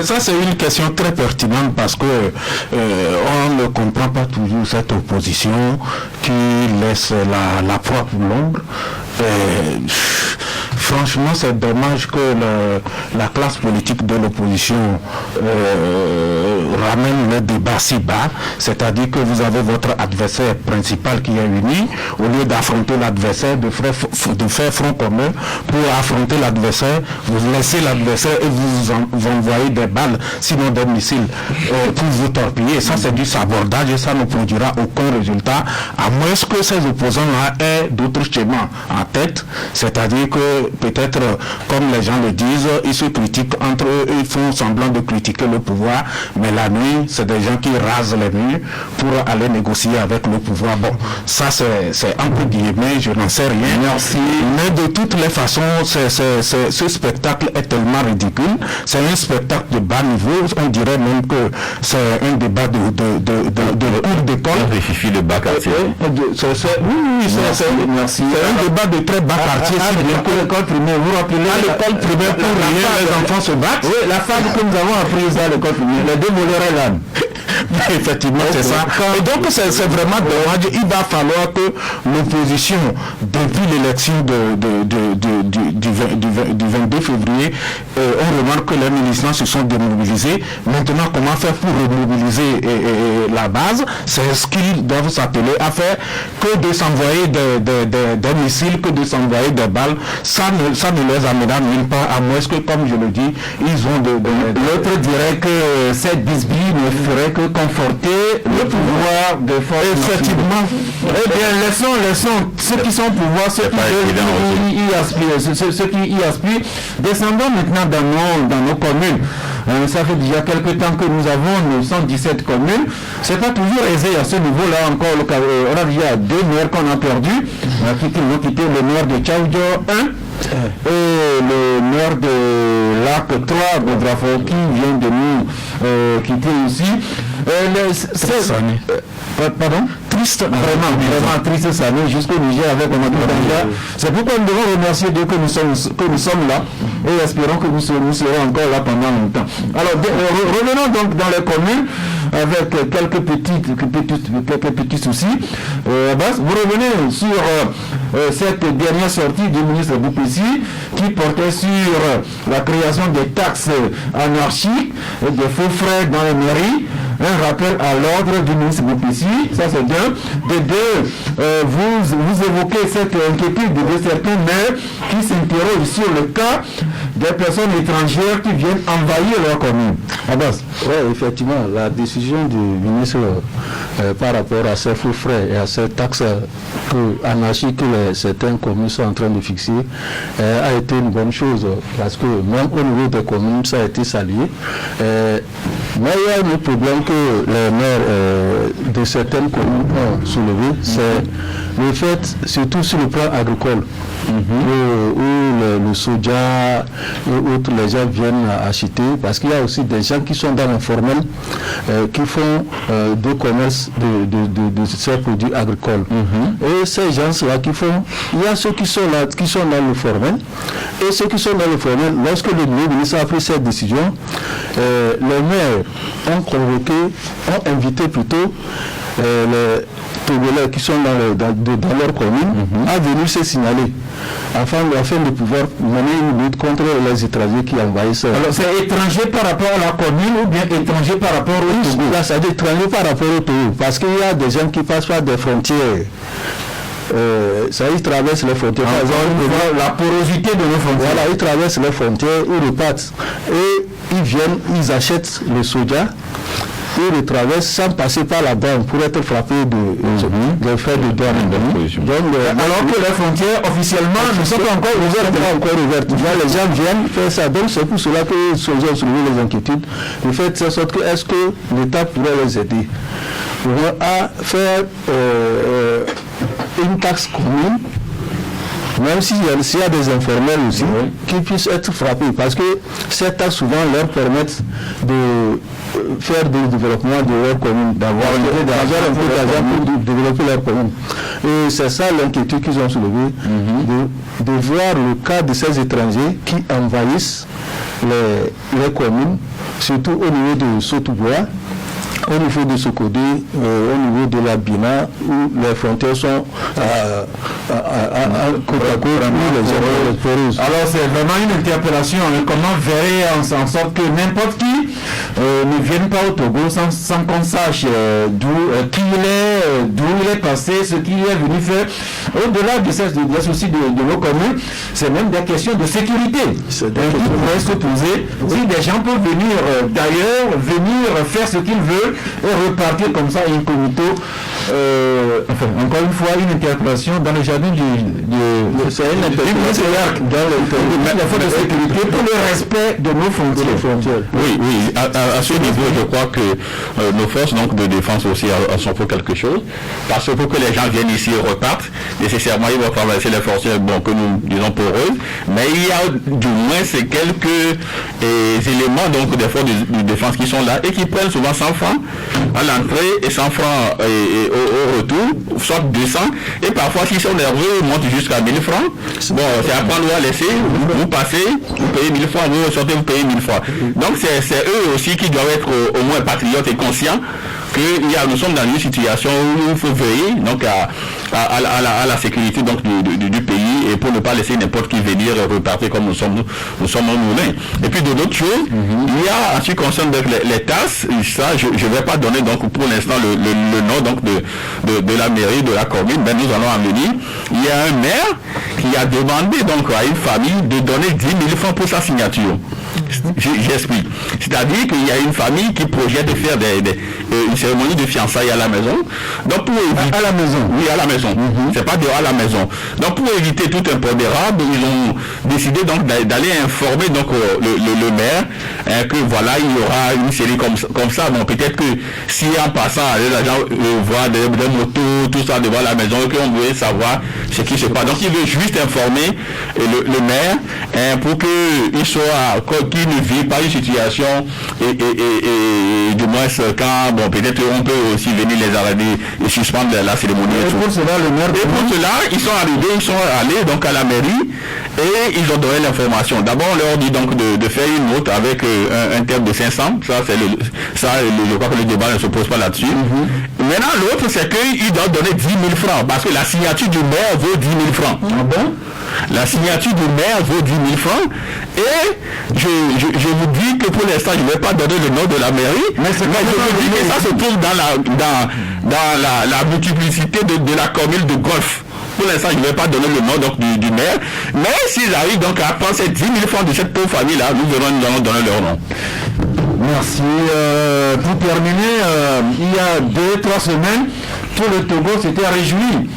[SPEAKER 2] Ça, c'est une question très pertinente parce que on ne comprend pas toujours cette opposition qui laisse la proie pour l'ombre. Franchement, c'est dommage que la classe politique de l'opposition ramène le débat si bas, c'est-à-dire que vous avez votre adversaire principal qui est uni, au lieu d'affronter l'adversaire, de faire front commun pour affronter l'adversaire, vous laissez l'adversaire et vous envoyez des balles, sinon des missiles, pour vous torpiller. Ça, c'est du sabordage et ça ne produira aucun résultat, à moins que ces opposants-là aient d'autres schémas en tête, c'est-à-dire que peut-être, comme les gens le disent, ils se critiquent entre eux, ils font semblant de critiquer le pouvoir, mais la nuit, c'est des gens qui rasent les murs pour aller négocier avec le pouvoir. Bon, ça c'est entre guillemets, je n'en sais rien.
[SPEAKER 1] Merci.
[SPEAKER 2] Mais de toutes les façons, ce spectacle est tellement ridicule. C'est un spectacle de bas niveau. On dirait même que c'est un débat de cours d'école.
[SPEAKER 3] Il de bas quartier.
[SPEAKER 2] Oui, c'est un débat de très bas quartier.
[SPEAKER 1] L'école primaire, vous rappelez
[SPEAKER 2] à l'école primaire pour rien, les enfants se battent.
[SPEAKER 1] Oui, la femme que nous avons apprise à l'école primaire, les deux voleraient l'âme.
[SPEAKER 2] Effectivement, c'est ça. Et donc, c'est vraiment dommage. Il va falloir que l'opposition, depuis l'élection du 22 février, on remarque que les militants se sont démobilisés. Maintenant, comment faire pour remobiliser la base? C'est ce qu'ils doivent s'atteler à faire, que de s'envoyer des missiles, que de s'envoyer des balles. Ça ne les amènera nulle part, à moins que, comme je le dis, ils ont
[SPEAKER 1] L'autre dirait que cette bisbille ne ferait que conforter le pouvoir de force.
[SPEAKER 2] Effectivement.
[SPEAKER 1] Eh bien, laissons ceux qui sont au pouvoir, ceux qui y aspirent. Descendons maintenant dans nos communes. Ça fait déjà quelques temps que nous avons nos 117 communes. C'est pas toujours aisé à ce niveau-là encore. On a déjà 2 maires qu'on a perdus, qui ont quitté le maire de Tchaoudjo 1 et le maire de Lac 3, Godrafo, qui vient de nous quitter aussi. Pardon? Triste, vraiment triste ça nous jusqu'au Niger avec Mamadou Tanja. C'est pourquoi nous devons remercier Dieu que nous sommes là et espérons que nous serons encore là pendant longtemps. Alors revenons donc dans les communes avec quelques petits soucis. Vous revenez sur cette dernière sortie du ministre Boupessi qui portait sur la création des taxes anarchiques et des faux frais dans les mairies. un rappel à l'ordre du ministre Boupessi, ça c'est d'un. De deux, vous évoquez cette inquiétude de certains maires qui s'interrogent sur le cas des personnes étrangères qui viennent envahir leur commune. Abbas.
[SPEAKER 4] Oui, effectivement, la décision du ministre par rapport à ces faux frais et à ces taxes anarchiques que certaines communes sont en train de fixer a été une bonne chose parce que même au niveau des communes, ça a été salué. Mais il y a un problème que les maires de certaines communes ont soulevé, c'est le fait, surtout sur le plan agricole, où le soja et autres, les gens viennent acheter, parce qu'il y a aussi des gens qui sont dans l'informel, qui font de commerce de ces produits agricoles. Et ces gens-là qui font, il y a ceux qui sont là, qui sont dans le formel, et ceux qui sont dans le formel, lorsque le ministre a pris cette décision, les maires ont convoqué, ont invité plutôt les Togolais qui sont dans leur commune à venir se signaler afin de pouvoir mener une lutte contre les étrangers qui envahissent.
[SPEAKER 1] Alors c'est étranger par rapport à la commune ou bien étranger par rapport au Togo?
[SPEAKER 4] C'est étranger par rapport au Togo parce qu'il y a des gens qui passent par des frontières. Ça, ils traversent les frontières. Par exemple,
[SPEAKER 1] la porosité de nos frontières.
[SPEAKER 4] Voilà, ils traversent les frontières, ils repartent et ils viennent, ils achètent le soja. Ils le traversent sans passer par la douane pour être frappés de frais de douane.
[SPEAKER 1] Alors que les frontières officiellement ne sont pas encore ouvertes.
[SPEAKER 4] Les gens viennent faire ça. Donc c'est pour cela que nous avons soulevé les inquiétudes. Le fait de sorte que est-ce que l'État pourrait les aider à faire une taxe commune, même s'il y a des informels aussi, qui puissent être frappés, parce que ces taxes souvent leur permettent de faire du développement de leur commune, d'avoir un peu d'argent pour développer leur commune. Et c'est ça l'inquiétude qu'ils ont soulevée, de voir le cas de ces étrangers qui envahissent les communes, surtout au niveau de Sotouboua, au niveau de Sokodé, au niveau de la Bina, où les frontières sont côte à côte,
[SPEAKER 1] Alors c'est vraiment une interpellation. Comment verrer en sorte que n'importe qui ne vienne pas au Togo sans qu'on sache qui il est, d'où il est passé, ce qu'il est venu faire. Au-delà de ces soucis de nos communes, c'est même des questions de sécurité qui pourraient se poser. Si des gens peuvent venir d'ailleurs, venir faire ce qu'ils veulent et repartir comme ça incognito, encore une fois, une interpellation dans le jardin c'est une interpellation dans la force de sécurité pour le respect de nos frontières.
[SPEAKER 3] Oui, à ce niveau, je crois que nos forces donc, de défense aussi en sont pour quelque chose, parce que pour que les gens viennent ici et repartent, nécessairement ils vont traverser les frontières que nous disons poreuses, mais il y a du moins ces quelques éléments donc des forces de défense qui sont là et qui prennent souvent 100 francs à l'entrée et 100 francs au retour, soit 200, et parfois s'ils sont nerveux, ils montent jusqu'à 1000 francs. Bon, c'est à prendre ou à laisser, vous passez, vous payez 1000 francs, vous sortez, vous payez 1000 francs. Donc c'est eux aussi qui doivent être au moins patriotes et conscients que nous sommes dans une situation où il faut veiller donc à la sécurité donc, du pays et pour ne pas laisser n'importe qui venir repartir comme nous sommes nous-mêmes. Et puis de d'autres choses, il y a en ce qui concerne les tasses, ça je ne vais pas donner donc pour l'instant le nom donc de la mairie, de la commune, mais nous allons en venir. Il y a un maire qui a demandé donc à une famille de donner 10 000 francs pour sa signature. J'explique. C'est-à-dire qu'il y a une famille qui projette de faire une cérémonie de fiançailles à la maison. Donc pour éviter,
[SPEAKER 1] à la maison.
[SPEAKER 3] Oui, à la maison. C'est pas dehors à la maison. Donc pour éviter tout impondérable, ils ont décidé donc d'aller informer donc le maire que voilà, il y aura une série comme ça. Donc peut-être que si en passant les gens voient des motos, tout ça devant la maison, qu'on voulait savoir ce qui se passe. Donc il veut juste informer le maire pour qu'il soit qui ne vit pas une situation et du moins quand peut-être on peut aussi venir les arrêter et suspendre la cérémonie.
[SPEAKER 1] Et pour cela, le maire
[SPEAKER 3] ils sont arrivés, ils sont allés donc à la mairie et ils ont donné l'information. D'abord on leur dit donc de faire une note avec un terme de 500, je crois que le débat ne se pose pas là-dessus. Maintenant, l'autre, c'est qu'il doit donner 10 000 francs, parce que la signature du maire vaut 10 000 francs.
[SPEAKER 1] Ah bon?
[SPEAKER 3] La signature du maire vaut 10 000 francs. Et je vous dis que pour l'instant, je ne vais pas donner le nom de la mairie, mais je vous dis que ça se trouve dans la multiplicité de la commune de Golfe. Pour l'instant, je ne vais pas donner le nom donc, du maire. Mais s'ils arrivent donc à prendre ces 10 000 francs de cette pauvre famille-là, nous allons donner leur nom.
[SPEAKER 1] Merci. Pour terminer, il y a 2-3 semaines, tout le Togo s'était réjoui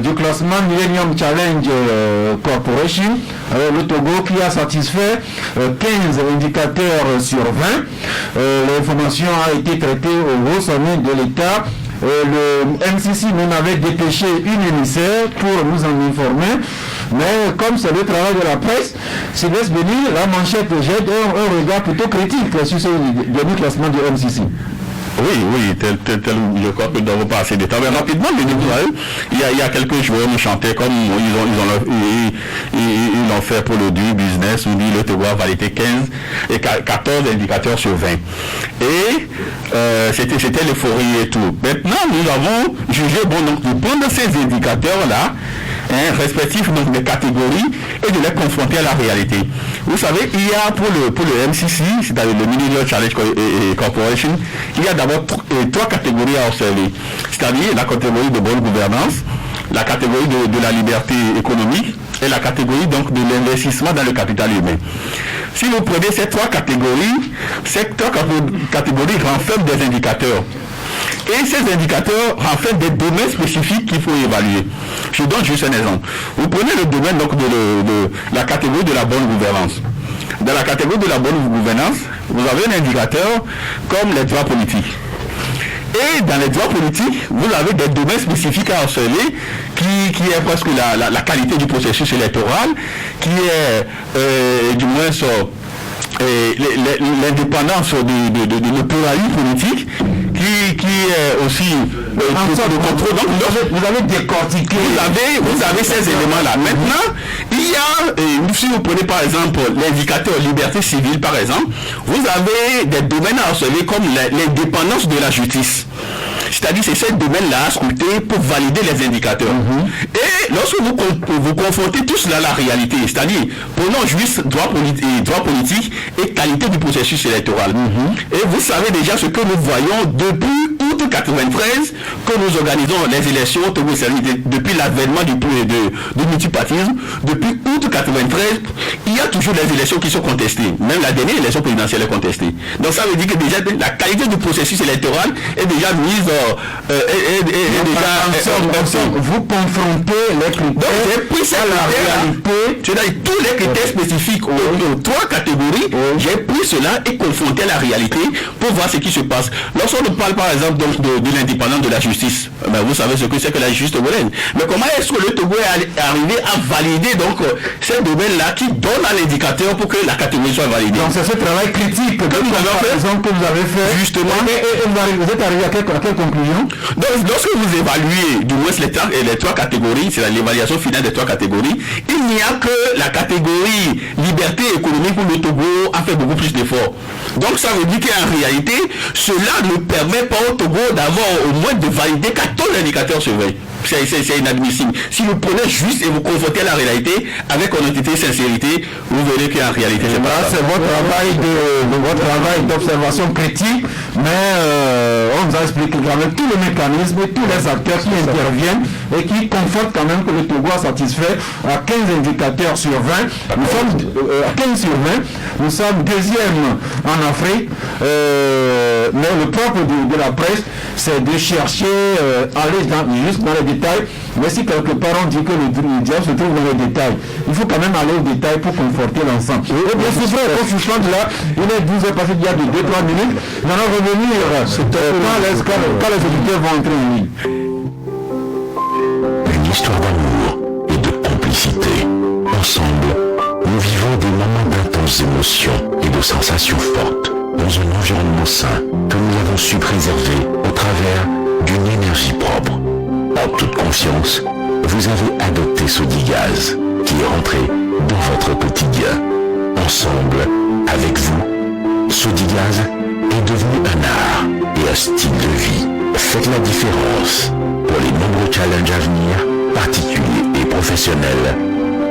[SPEAKER 1] du classement Millennium Challenge Corporation. Le Togo qui a satisfait 15 indicateurs sur 20. L'information a été traitée au haut sommet de l'État. Le MCC nous avait dépêché une émissaire pour nous en informer, mais comme c'est le travail de la presse, c'est laisse venir la manchette jette un regard plutôt critique sur ce dernier classement du MCC.
[SPEAKER 3] Oui, je crois que nous n'avons pas assez de temps. Mais rapidement, il y a quelques joueurs nous chantaient comme ils l'ont fait pour le du business, où dit le Togo a validé 15 et 14 indicateurs sur 20. Et c'était l'euphorie et tout. Maintenant, nous avons jugé bon donc de prendre ces indicateurs-là, respectifs donc des catégories, et de les confronter à la réalité. Vous savez, il y a pour le MCC, c'est-à-dire le Millennium Challenge Corporation, il y a d'abord 3 catégories à observer. C'est-à-dire la catégorie de bonne gouvernance, la catégorie de la liberté économique et la catégorie donc de l'investissement dans le capital humain. Si vous prenez ces 3 catégories renferment des indicateurs. Et ces indicateurs renferment des domaines spécifiques qu'il faut évaluer. Je donne juste un exemple. Vous prenez le domaine donc, de la catégorie de la bonne gouvernance. Dans la catégorie de la bonne gouvernance, vous avez un indicateur comme les droits politiques. Et dans les droits politiques, vous avez des domaines spécifiques à observer qui est presque la qualité du processus électoral, qui est du moins l'indépendance de pluralisme politique, qui est aussi le contrôle. Donc, vous avez décortiqué. Vous avez ces éléments-là. Maintenant, il y a, si vous prenez par exemple l'indicateur liberté civile, par exemple, vous avez des domaines à observer comme l'indépendance de la justice. C'est-à-dire c'est ce domaine-là à scruter pour valider les indicateurs. Et lorsque vous confrontez tout cela à la réalité, c'est-à-dire prenons juste droit politique et qualité du processus électoral. Et vous savez déjà ce que nous voyons depuis août 93 que nous organisons les élections depuis l'avènement du multipartisme. Depuis août 93, il y a toujours des élections qui sont contestées. Même la dernière élection présidentielle est contestée. Donc ça veut dire que déjà la qualité du processus électoral est déjà mise vous confrontez les critères à la réalité. C'est-à-dire tous les critères spécifiques aux 3 catégories, j'ai pris cela et confronté à la réalité pour voir ce qui se passe. Lorsqu'on nous parle par exemple de l'indépendance de la justice, vous savez ce que c'est que la justice togolaise. Mais comment est-ce que le Togo est arrivé à valider donc ces domaines-là qui donnent un indicateur pour que la catégorie soit validée? Donc c'est ce travail critique que vous avez fait. Justement. Et vous êtes arrivé à quelle conclusion? Donc, lorsque vous évaluez du moins les 3 catégories, c'est l'évaluation finale des 3 catégories, il n'y a que la catégorie liberté économique où le Togo a fait beaucoup plus d'efforts. Donc ça veut dire qu'en réalité, cela ne permet pas au Togo d'avoir au moins de valider 14 indicateurs sur 20. C'est inadmissible. Si vous prenez juste et vous confrontez à la réalité avec honnêteté et sincérité, vous verrez qu'en réalité c'est votre travail d'observation critique, mais on nous a expliqué quand même tous les mécanismes et tous les acteurs qui interviennent et qui confortent quand même que le Togo a satisfait à 15 indicateurs sur 20. Nous sommes à 15 sur 20. Nous sommes 2e en Afrique. Mais le propre de la presse, c'est de chercher aller juste dans les détails. Mais si quelque part on dit que le diable se trouve dans les détails, il faut quand même aller au détail pour conforter l'ensemble. Et bien c'est vrai, quand je chante là, il est 12h passé il y a de 2-3 minutes. Nous allons revenir quand les auditeurs vont entrer en ligne.
[SPEAKER 7] Une histoire d'amour et de complicité. Ensemble, nous vivons des moments d'intenses émotions et de sensations fortes dans un environnement sain que nous avons su préserver au travers d'une énergie propre. En toute confiance, vous avez adopté Sodigaz, qui est rentré dans votre quotidien. Ensemble, avec vous, Sodigaz est devenu un art, et un style de vie. Faites la différence. Pour les nombreux challenges à venir, particuliers et professionnels,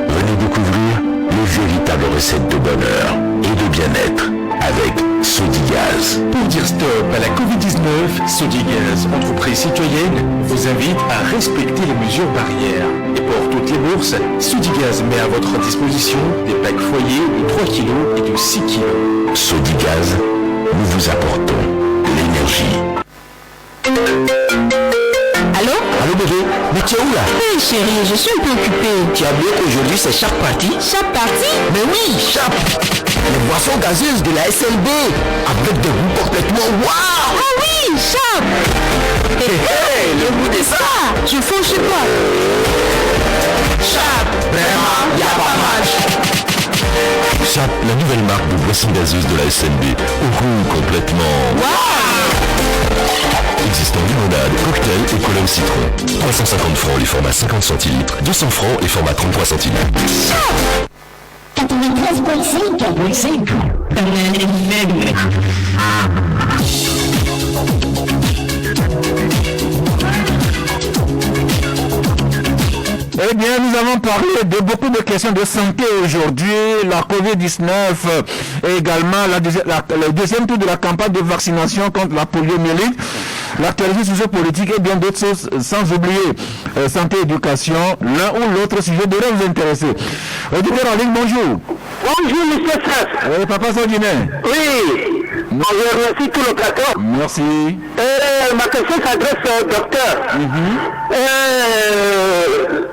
[SPEAKER 7] venez découvrir les véritables recettes de bonheur et de bien-être avec Sodigaz.
[SPEAKER 8] Pour dire stop à la Covid-19, Sodigaz, entreprise citoyenne, vous invite à respecter les mesures barrières. Et pour toutes les bourses, Sodigaz met à votre disposition des plaques foyer de 3 kg et de 6 kg.
[SPEAKER 7] Sodigaz, nous vous apportons l'énergie.
[SPEAKER 9] Allô?
[SPEAKER 7] Allô bébé, mais tu es où là?
[SPEAKER 9] Oui chérie, je suis un peu occupée.
[SPEAKER 7] Tu as oublié qu'aujourd'hui c'est chaque partie?
[SPEAKER 9] Chaque partie?
[SPEAKER 7] Mais oui, chaque. Les boissons gazeuses de la SLB avec des goûts complètement waouh!
[SPEAKER 9] Ah oui, Chap!
[SPEAKER 7] Hey, le goût de ça!
[SPEAKER 9] Je fonce chez toi.
[SPEAKER 7] Chap, vraiment, y'a pas mal. Chap, la nouvelle marque de boissons gazeuses de la SLB au goût complètement existant limonade, cocktail et cola au citron. 350 francs les formats 50 centilitres, 200 francs les formats 33 centilitres.
[SPEAKER 9] 93.5.
[SPEAKER 1] Eh bien, nous avons parlé de beaucoup de questions de santé aujourd'hui, la Covid-19 et également le deuxième tour de la campagne de vaccination contre la poliomyélite, l'actualité sociopolitique et bien d'autres choses, sans oublier santé et éducation. L'un ou l'autre sujet devrait vous intéresser. Auditeur en ligne, bonjour.
[SPEAKER 10] Bonjour, monsieur Frère.
[SPEAKER 1] Papa Sandinet.
[SPEAKER 10] Oui. Je remercie tout le plateau.
[SPEAKER 1] Merci.
[SPEAKER 10] Ma question s'adresse au docteur.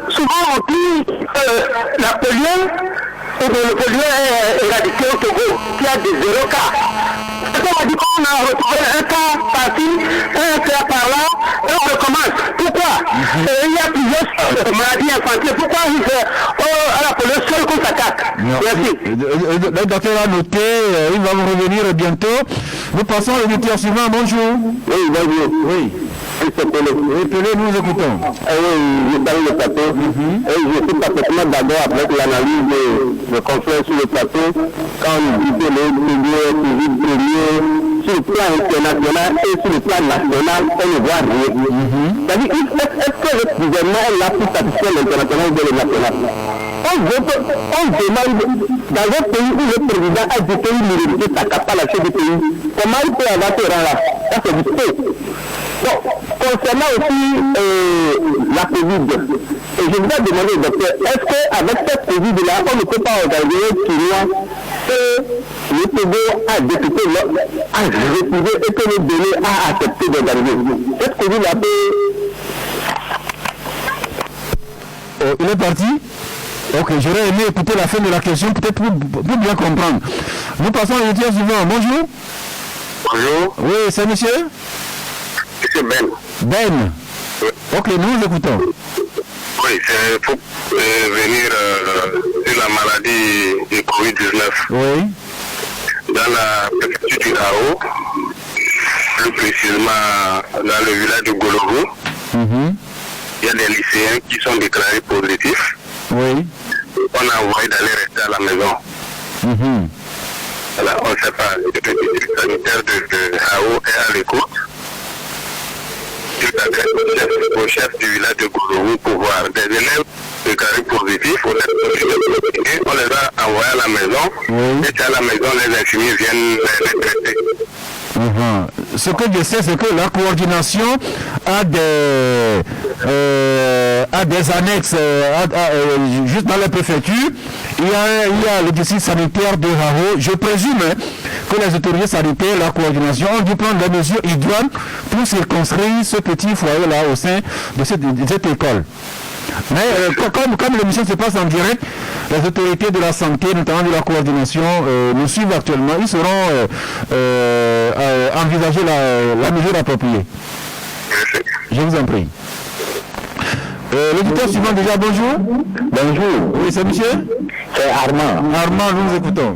[SPEAKER 10] Souvent on dit que la polio, le polio est éradiqué au Togo, qui a des 0 cas. On a dit qu'on a retrouvé un cas par-ci, un cas par-là, et on recommence. Pourquoi? Il y a plusieurs maladies infantiles. Pourquoi à la polio seule qu'on s'attaque? Merci.
[SPEAKER 1] Le docteur a noté, il va vous revenir bientôt. Nous passons à l'auditeur suivant. Bonjour.
[SPEAKER 10] Oui, bonjour.
[SPEAKER 1] Oui. Oui, Pelé, nous écoutons.
[SPEAKER 10] Oui, je parle le plateau. Et je suis parfaitement d'accord avec l'analyse de confrères sur le plateau. Quand on dit que les sur le plan international et sur le plan national, on ne voit rien. C'est-à-dire, est-ce que le gouvernement est là pour satisfaire l'international ou le national? On demande, dans un pays où le président a dit qu'il mérite sa capacité à la chef du pays, comment il peut avoir ce rang-là? Ça, c'est du fait. Bon, concernant aussi la Covid, et je voudrais demander au docteur, est-ce qu'avec cette Covid-là, on ne peut pas organiser un tournoi que le Togo a député, a refusé et que le Bénin a accepté d'organiser? Cette Covid-là peut...
[SPEAKER 1] Il est parti? Ok, j'aurais aimé écouter la fin de la question, peut-être pour bien comprendre. Nous passons à l'auditeur suivant. Bonjour.
[SPEAKER 10] Bonjour.
[SPEAKER 1] Oui, c'est monsieur?
[SPEAKER 10] C'est Ben.
[SPEAKER 1] Ben.
[SPEAKER 10] Oui.
[SPEAKER 1] Ok, nous vous écoutons.
[SPEAKER 10] Oui, c'est pour venir sur la maladie du Covid-19.
[SPEAKER 1] Oui.
[SPEAKER 10] Dans la préfecture du Hao, plus précisément dans le village de Gologo, il y a des lycéens qui sont déclarés positifs.
[SPEAKER 1] Oui.
[SPEAKER 10] On a envoyé d'aller rester à la maison. Alors, on ne sait pas, le district sanitaire de Hao est à l'écoute. Il s'adresse au chef du village de Gologo pour voir des élèves déclarés positifs. On les a envoyés à la maison. Et c'est à la maison, les infirmiers viennent les traiter.
[SPEAKER 1] Ce que je sais, c'est que la coordination a des annexes juste dans la préfecture. Il y a le district sanitaire de Hao. Je présume que les autorités sanitaires, la coordination, ont dû prendre des mesures idoines pour circonscrire ce petit foyer-là au sein de cette école. Mais comme l'émission se passe en direct, les autorités de la santé, notamment de la coordination, nous suivent actuellement. Ils sauront envisager la mesure appropriée. Je vous en prie. L'auditeur suivant déjà, bonjour.
[SPEAKER 10] Bonjour.
[SPEAKER 1] Oui, c'est monsieur?
[SPEAKER 10] C'est Armand.
[SPEAKER 1] Armand, nous vous écoutons.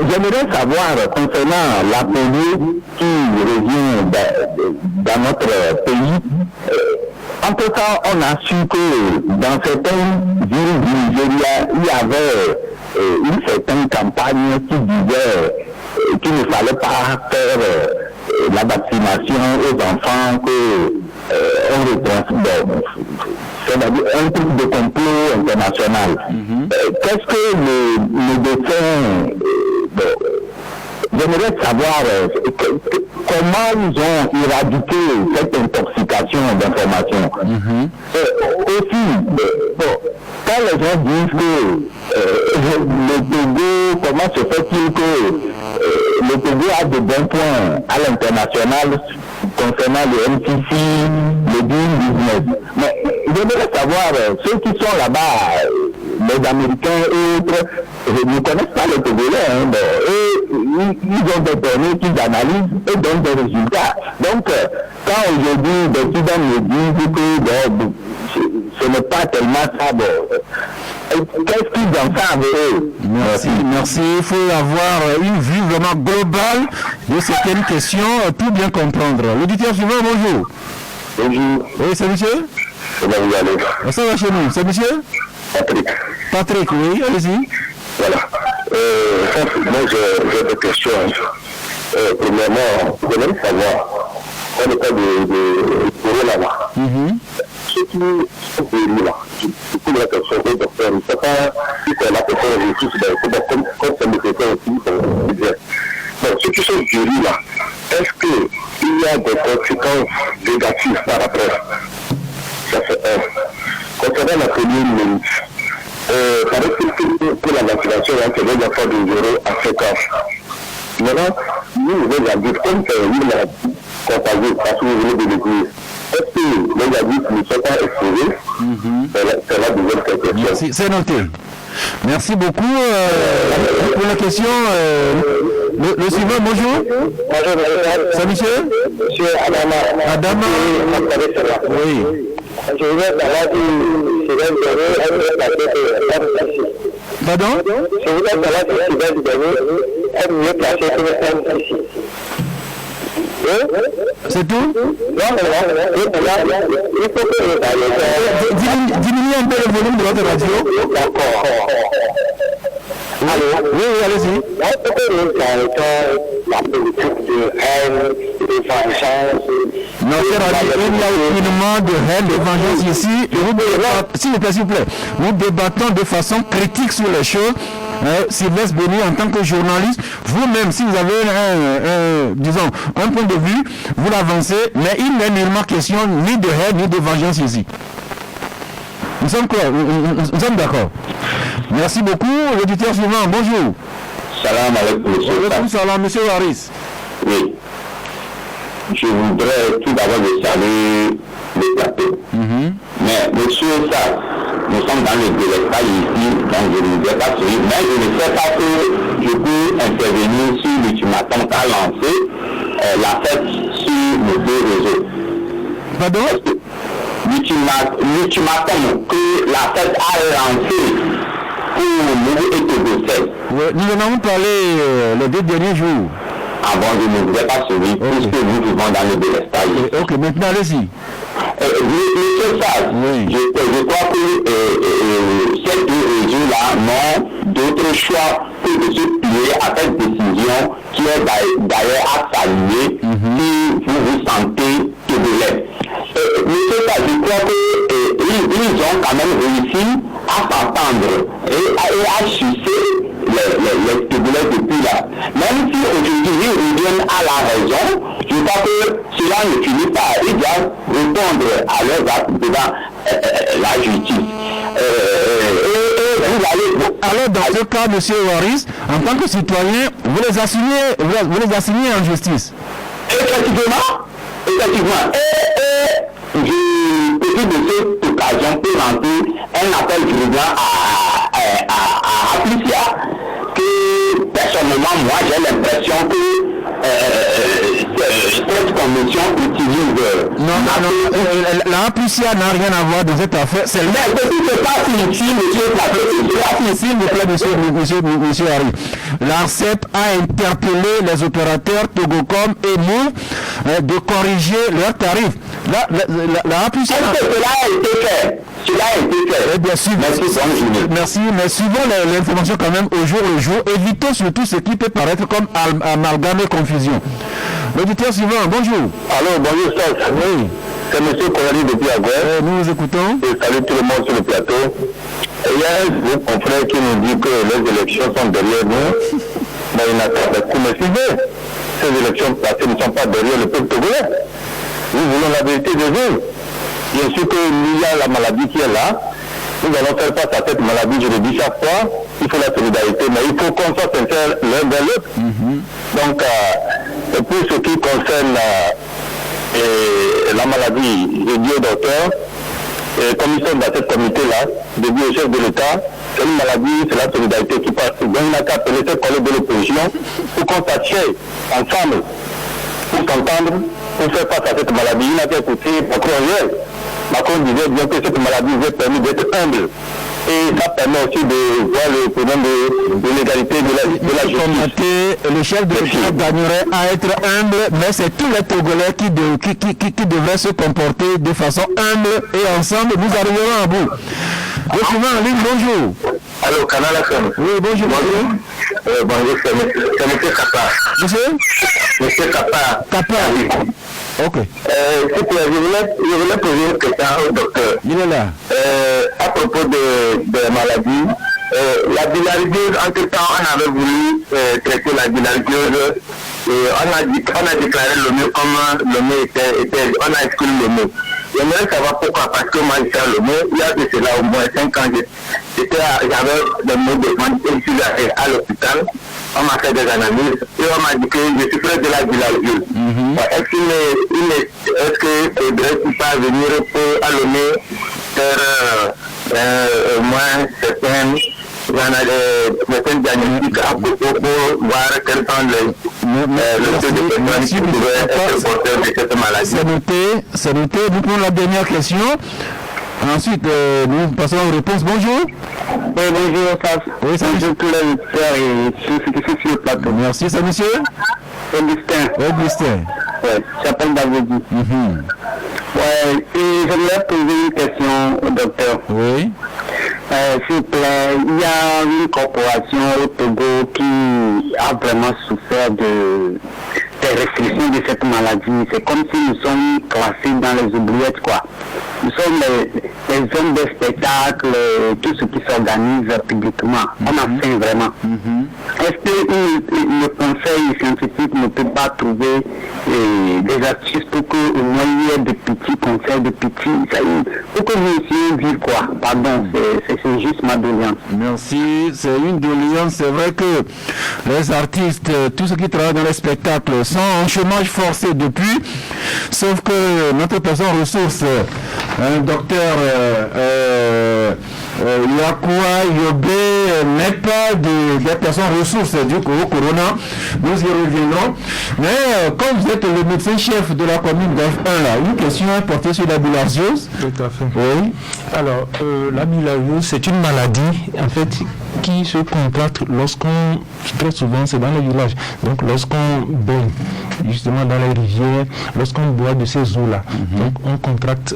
[SPEAKER 10] J'aimerais savoir, concernant la polio qui revient dans notre pays, entre temps, on a su que dans certaines villes du Nigeria, il y avait une certaine campagne qui disait qu'il ne fallait pas faire la vaccination aux enfants on reprend, c'est-à-dire un truc de complot international. Qu'est-ce que les médecins, j'aimerais savoir comment ils ont éradiqué cette intoxication d'information. Aussi, quand les gens disent que le Togo, comment se fait-il que le Togo a de bons points à l'international concernant le MCC, le Doing Business. Mais j'aimerais savoir, ceux qui sont là-bas, les Américains et autres, ne connaissent pas les Togolais, et ils ont des données qu'ils analysent et donnent des résultats. Donc, quand aujourd'hui des étudiants me disent que ce n'est pas tellement ça, qu'est-ce qu'ils en savent eux?
[SPEAKER 2] Merci. Il faut avoir une vue vraiment globale de certaines questions pour bien comprendre. L'auditeur suivant, bonjour.
[SPEAKER 10] Bonjour.
[SPEAKER 2] Oui, c'est monsieur?
[SPEAKER 10] Comment vous allez?
[SPEAKER 2] Ça va chez nous. C'est monsieur? Patrick, oui, allez-y.
[SPEAKER 10] Voilà. Moi, j'ai des questions. Premièrement, vous allez savoir, dans le cas de Corona, ceux qui sont guéris là, je pose la question au docteur, il ne sait pas si c'est la personne ressource, comme c'est le docteur aussi, comme disait. Donc, ceux qui sont guéris là, est-ce qu'il y a des conséquences négatives par après? Ça c'est un. Concernant la première minute, paraît que pour la vaccination, c'est des enfants de 0 à 5 ans. Maintenant, nous, les adultes, comme c'est une maladie contagieuse, parce que vous venez de le dire, est-ce que les adultes ne sont pas exposés? C'est la deuxième question.
[SPEAKER 2] Merci, c'est noté. Merci beaucoup pour la question. Le suivant, bonjour. C'est monsieur?
[SPEAKER 10] Monsieur Adama.
[SPEAKER 2] Oui.
[SPEAKER 10] Je voudrais savoir si Sylvain Dubonnet est mieux placé que MCC.
[SPEAKER 2] Pardon?
[SPEAKER 10] Je voudrais savoir si Sylvain Dubonnet est mieux placé que MCC.
[SPEAKER 2] C'est tout?
[SPEAKER 10] Non. Il faut que vous parliez.
[SPEAKER 2] Diminuez un peu le volume de votre radio.
[SPEAKER 10] D'accord.
[SPEAKER 2] Allô? Oui, allez-y.
[SPEAKER 10] Il faut que nous parlions la politique de haine, de vengeance.
[SPEAKER 2] Non, il y a aucunement de haine, de vengeance ici. S'il vous plaît, nous débattons de façon critique sur les choses. Sylvestre Béni, en tant que journaliste, vous-même, si vous avez un point de vue, vous l'avancez, mais il n'est nullement question ni de haine ni de vengeance ici. Nous sommes quoi? Nous sommes d'accord. Merci beaucoup. L'auditeur suivant, bonjour.
[SPEAKER 10] Salam alaikum, monsieur.
[SPEAKER 2] Salam, monsieur Waris.
[SPEAKER 10] Oui. Je voudrais tout d'abord le saluer le plateau. Mais monsieur Sass, nous sommes dans le délestage ici, donc je ne vais pas suivre, mais je ne sais pas que je peux intervenir sur l'ultimatum qu'a lancé la fête sur nos deux réseaux.
[SPEAKER 2] Pardon?
[SPEAKER 10] L'ultimatum que la fête a lancé pour nous et Togo.
[SPEAKER 2] Oui, nous en avons parlé les 2 derniers jours.
[SPEAKER 10] Avant, je ne voudrais pas suivre, puisque nous vivons dans le délestage.
[SPEAKER 2] Ok, maintenant allez-y.
[SPEAKER 10] Monsieur Sass, je crois que ces deux régions-là n'ont d'autre choix que de se plier à cette décision qui est d'ailleurs à saluer si vous vous sentez togolais. Monsieur Sass, je crois qu'ils ont quand même réussi à s'entendre et à sucer les Togolais depuis là. Même si aujourd'hui ils reviennent à la raison, je crois que cela ne finit pas. Ils doivent répondre à leurs actes devant la justice.
[SPEAKER 2] Alors dans ce cas, M. Waris, en tant que citoyen, vous les assignez en justice.
[SPEAKER 10] Effectivement. Je profite de cette occasion pour lancer un appel urgent à Aplicia, que personnellement, moi j'ai l'impression que cette commission utilise...
[SPEAKER 2] Non, la Aplicia n'a rien à voir dans cette affaire. C'est le...
[SPEAKER 10] Mais c'est pas ici,
[SPEAKER 2] s'il vous plaît, monsieur Harry. L'ARCEP a interpellé les opérateurs Togocom et nous de corriger leurs tarifs. La Aplicia...
[SPEAKER 10] Est-ce que cela a été fait? Cela a été fait.
[SPEAKER 2] Bien sûr. Merci, mais suivons l'information quand même au jour le jour. Évitons surtout ce qui peut paraître comme amalgame et confusion.
[SPEAKER 1] L'auditeur suivant, bonjour.
[SPEAKER 10] Allô, bonjour, Stas.
[SPEAKER 1] Oui.
[SPEAKER 10] C'est M. Kolani depuis Agoué.
[SPEAKER 1] Nous vous écoutons.
[SPEAKER 10] Je salue tout le monde sur le plateau. Et il y a un confrère qui nous dit que les élections sont derrière nous. Mais il n'a pas de coup. Mais suivez, ces élections passées ne sont pas derrière le peuple togolais. Nous voulons la vérité de vous. Bien sûr qu'il y a la maladie qui est là. Nous allons faire face à cette maladie, je le dis chaque fois. Il faut la solidarité, mais il faut qu'on soit sincère l'un vers l'autre. Donc, pour ce qui concerne la maladie, je dis au docteur, comme ils sont dans ce comité-là, je dis au chef de l'État, c'est une maladie, c'est la solidarité qui passe. Donc, il n'a qu'à appeler ses collègues de l'opposition pour qu'on s'achève ensemble, pour s'entendre, pour faire face à cette maladie. Il n'a qu'à écouter Macron hier. Macron disait bien que cette maladie vous a permis d'être humble. Et ça permet aussi de voir le problème de l'égalité de la justice.
[SPEAKER 1] Le chef de l'État gagnerait à être humble, mais c'est tous les Togolais qui devraient se comporter de façon humble et ensemble, nous arriverons à bout. Le suivant en ligne, bonjour.
[SPEAKER 10] Allô, Canal FM.
[SPEAKER 1] Oui, bonjour.
[SPEAKER 10] Bonjour, c'est M. Kappa. Monsieur Kappa.
[SPEAKER 1] Kappa. Ok.
[SPEAKER 10] Je voulais poser une question au docteur.
[SPEAKER 1] Il est là.
[SPEAKER 10] À propos de la maladie, la bilharziose, entre-temps, on avait voulu traiter la bilharziose. On a déclaré le mieux comme le mieux était, on a exclu le mieux. J'aimerais savoir pourquoi, parce que moi, j'étais le mieux, il y a de cela au moins 5 ans, j'avais le mot de vente et je suis allé à l'hôpital. On m'a fait des analyses et on m'a dit que je souffrais de la bilharziose. Est-ce que c'est vrai qu'il peut venir pour allumer faire au moins certains diagnostics à propos pour voir quels sont les taux de personnes qui pourraient être porteurs de cette maladie?
[SPEAKER 1] C'est noté. Nous prenons la dernière question. Ensuite, nous passons aux réponses. Bonjour.
[SPEAKER 10] Oui, bonjour, Stas.
[SPEAKER 1] Oui, c'est
[SPEAKER 10] bonjour tous les auditeurs et ceux qui sont sur le plateau.
[SPEAKER 1] Merci, c'est monsieur Augustin.
[SPEAKER 10] Oui, j'appelle David. Ouais, et j'aimerais poser une question au docteur.
[SPEAKER 1] Oui.
[SPEAKER 10] S'il vous plaît, il y a une corporation au Togo qui a vraiment souffert des restrictions de cette maladie. C'est comme si nous sommes classés dans les oubliettes, quoi. Nous sommes les hommes de spectacle, tout ce qui s'organise publiquement. On a faim vraiment. Est-ce que le conseil scientifique ne peut pas trouver des astuces pour qu'au moins il y ait de petits conseils, de petits... Pour que nous essayions de vivre, quoi. Pardon, c'est juste ma doléance.
[SPEAKER 1] Merci, c'est une doléance. C'est vrai que les artistes, tous ceux qui travaillent dans les spectacles sont en chômage forcé depuis, sauf que notre personne ressource, un docteur Yakua Yobé n'est pas des personnes ressources du corona. Nous y reviendrons. Mais comme vous êtes le médecin-chef de la commune d'Af 1, là, une question est portée sur la bilharziose.
[SPEAKER 5] Tout à fait.
[SPEAKER 1] Oui.
[SPEAKER 5] Alors, la bilharziose, c'est une maladie, en fait, qui se contracte lorsqu'on, très souvent, c'est dans les villages, donc lorsqu'on baigne, justement dans les rivières, lorsqu'on boit de ces eaux-là. Donc, on contracte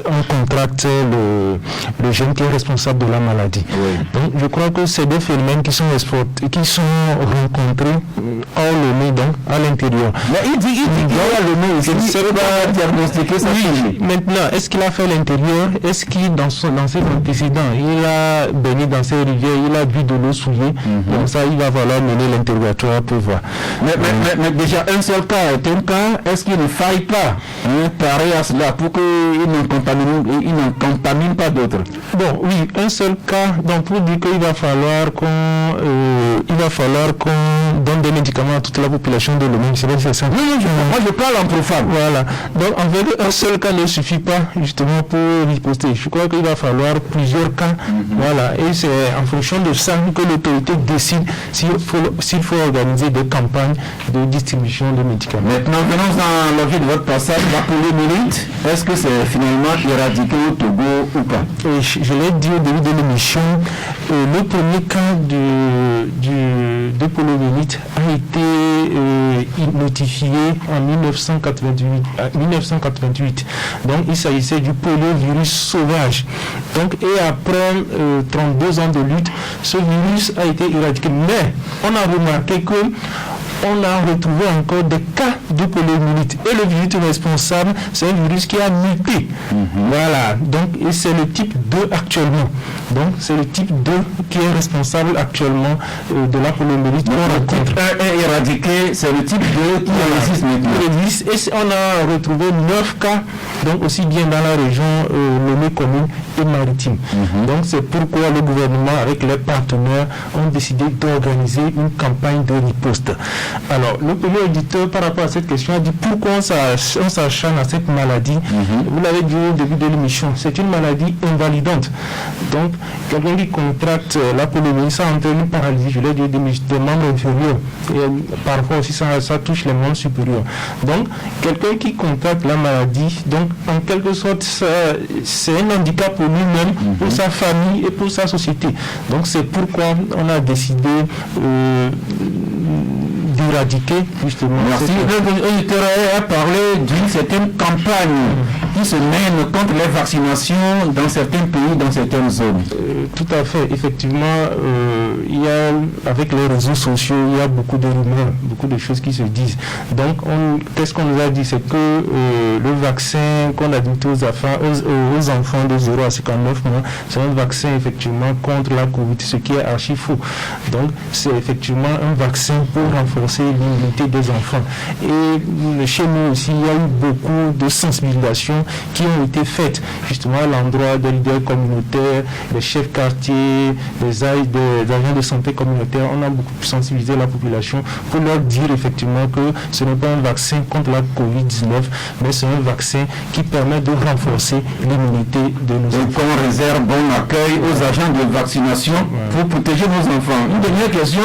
[SPEAKER 5] le gène qui est responsable de la maladie.
[SPEAKER 1] Oui.
[SPEAKER 5] Donc, je crois que c'est des phénomènes qui sont rencontrés hors le nez, donc à l'intérieur.
[SPEAKER 1] Mais il dit qu'il y a le nez, il ne sait pas diagnostiquer ça.
[SPEAKER 5] Oui. Maintenant, est-ce qu'il a fait l'intérieur? Est-ce qu'il, dans ses antécédents, il a baigné dans ces rivières, il a bu de l'eau souillée? Donc ça, il va falloir mener l'interrogatoire pour voir.
[SPEAKER 1] Mais déjà, un seul cas est un cas, est-ce qu'il ne faille pas parer à cela pour qu'il ne contamine pas d'autres?
[SPEAKER 5] Bon, oui, un seul cas, donc pour dire qu'il va falloir qu'on donne des médicaments à toute la population de l'Oman. C'est vrai que c'est ça.
[SPEAKER 1] Oui, moi je parle en profane.
[SPEAKER 5] Voilà. Donc en fait, un seul cas ne suffit pas justement pour riposter. Je crois qu'il va falloir plusieurs cas. Voilà. Et c'est en fonction de ça que l'autorité décide s'il faut organiser des campagnes de distribution de médicaments.
[SPEAKER 1] Maintenant, venons dans l'objet de votre passage, la poliomyélite. Est-ce que c'est finalement éradiqué au Togo ou pas?
[SPEAKER 5] Et je l'ai dit au début de l'émission, le premier cas de poliomyélite a été notifié en 1988. Donc il s'agissait du poliovirus sauvage. Donc, et après 32 ans de lutte, ce virus a été éradiqué. Mais on a remarqué que on a retrouvé encore des cas de poliomyélite. Et le virus responsable, c'est un virus qui a muté. Voilà, donc, et c'est le type 2 actuellement. Donc, c'est le type 2 qui est responsable actuellement de la poliomyélite.
[SPEAKER 1] Le type 1 est éradiqué, c'est le type 2 qui existe maintenant.
[SPEAKER 5] Et on a retrouvé 9 cas, donc aussi bien dans la région nommée commune et maritime. Donc, c'est pourquoi le gouvernement, avec les partenaires, ont décidé d'organiser une campagne de riposte. Alors, le premier auditeur, par rapport à cette question, a dit pourquoi on s'acharne à cette maladie. Vous l'avez dit au début de l'émission, c'est une maladie invalidante. Donc, quelqu'un qui contracte la poliomyélite, ça entraîne une paralysie, je l'ai dit, des membres inférieurs. Et parfois aussi, ça touche les membres supérieurs. Donc, quelqu'un qui contracte la maladie, donc, en quelque sorte, c'est un handicap pour lui-même, pour sa famille et pour sa société. Donc, c'est pourquoi on a décidé d'éradiquer justement.
[SPEAKER 1] Merci. L'auditeur a parlé d'une certaine campagne qui se mène contre les vaccinations dans certains pays, dans certaines zones.
[SPEAKER 5] Tout à fait. Effectivement, il y a, avec les réseaux sociaux, il y a beaucoup de rumeurs, beaucoup de choses qui se disent. Donc, qu'est-ce qu'on nous a dit? C'est que le vaccin qu'on a dit aux enfants de 0 à 59 mois, c'est un vaccin effectivement contre la Covid, ce qui est archi faux. Donc, c'est effectivement un vaccin pour renforcer l'immunité des enfants. Et chez nous aussi, il y a eu beaucoup de sensibilisations qui ont été faites justement à l'endroit des leaders communautaires, des chefs quartiers, des agents de santé communautaire. On a beaucoup sensibilisé la population pour leur dire effectivement que ce n'est pas un vaccin contre la Covid-19, mais c'est un vaccin qui permet de renforcer l'immunité de nos enfants.
[SPEAKER 1] Donc on réserve bon accueil aux agents de vaccination pour protéger nos enfants. Une dernière question,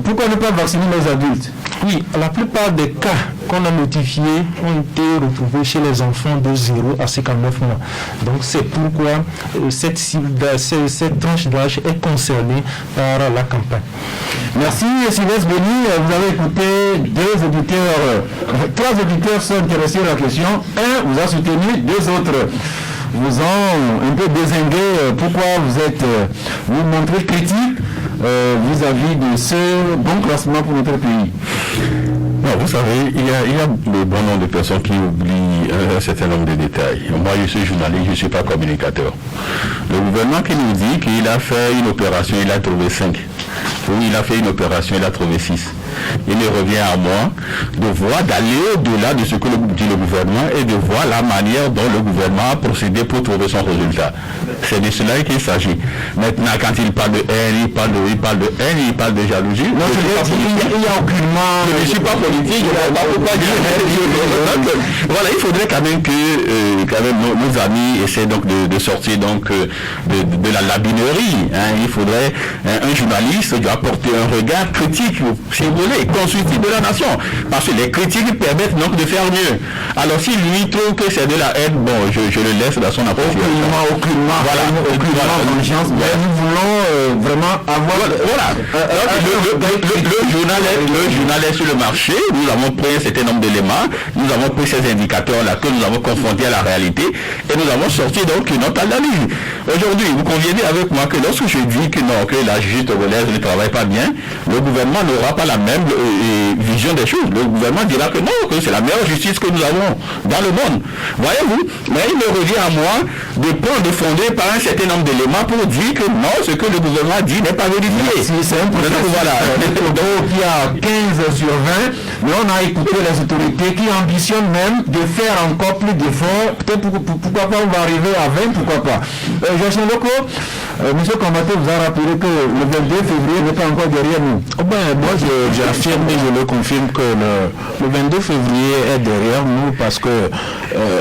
[SPEAKER 1] pourquoi ne pas vacciner les adultes?
[SPEAKER 5] Oui, la plupart des cas qu'on a notifiés ont été retrouvés chez les enfants de 0 à 59 mois. Donc c'est pourquoi cette tranche d'âge est concernée par la campagne.
[SPEAKER 1] Merci Sylvestre Béni. Vous avez écouté trois auditeurs sont intéressés à la question. Un vous a soutenu, deux autres vous ont un peu dézingué. Pourquoi vous montrez critique vis-à-vis de ce bon classement pour notre pays?
[SPEAKER 3] Non, vous savez, il y a le bon nombre de personnes qui oublient un certain nombre de détails. Moi, je suis journaliste, je ne suis pas communicateur. Le gouvernement qui nous dit qu'il a fait une opération, il a trouvé 5. Oui, il a fait une opération, il a trouvé 6. Il revient à moi d'aller au-delà de ce que dit le gouvernement et de voir la manière dont le gouvernement a procédé pour trouver son résultat. C'est de cela qu'il s'agit. Maintenant, quand il parle de haine, il parle de haine, il parle de jalousie.
[SPEAKER 1] Non, il n'y a aucunement...
[SPEAKER 3] Je ne suis pas politique, je ne sais pas pourquoi dire. Voilà, il faudrait quand même que nos amis essaient donc de sortir donc de la labinerie. Il faudrait un journaliste doit apporter un regard critique, si vous voulez, constructif de la nation. Parce que les critiques permettent donc de faire mieux. Alors si lui trouve que c'est de la haine, bon, je le laisse dans son appréciation.
[SPEAKER 1] Aucunement vengeance, mais nous voulons vraiment avoir...
[SPEAKER 3] Voilà. Le journal est sur le marché, nous avons pris un certain nombre d'éléments, nous avons pris ces indicateurs-là que nous avons confrontés à la réalité et nous avons sorti donc notre analyse. Aujourd'hui, vous conviendrez avec moi que lorsque je dis que non, que la justice togolaise ne travaille pas bien, le gouvernement n'aura pas la même vision des choses. Le gouvernement dira que non, que c'est la meilleure justice que nous avons dans le monde. Voyez-vous, mais il me revient à moi de fonder par un certain nombre d'éléments pour dire que non, ce que le gouvernement dit n'est pas vérifié.
[SPEAKER 1] C'est un processus qui a 15 sur 20, mais on a écouté les autorités qui ambitionnent même de faire encore plus d'efforts. Peut-être pourquoi pas on va arriver à 20, pourquoi pas. Joachim Loko, monsieur Kamate vous a rappelé que le 22 février n'est pas encore derrière nous.
[SPEAKER 2] Moi j'affirme et je le confirme que le 22 février est derrière nous parce que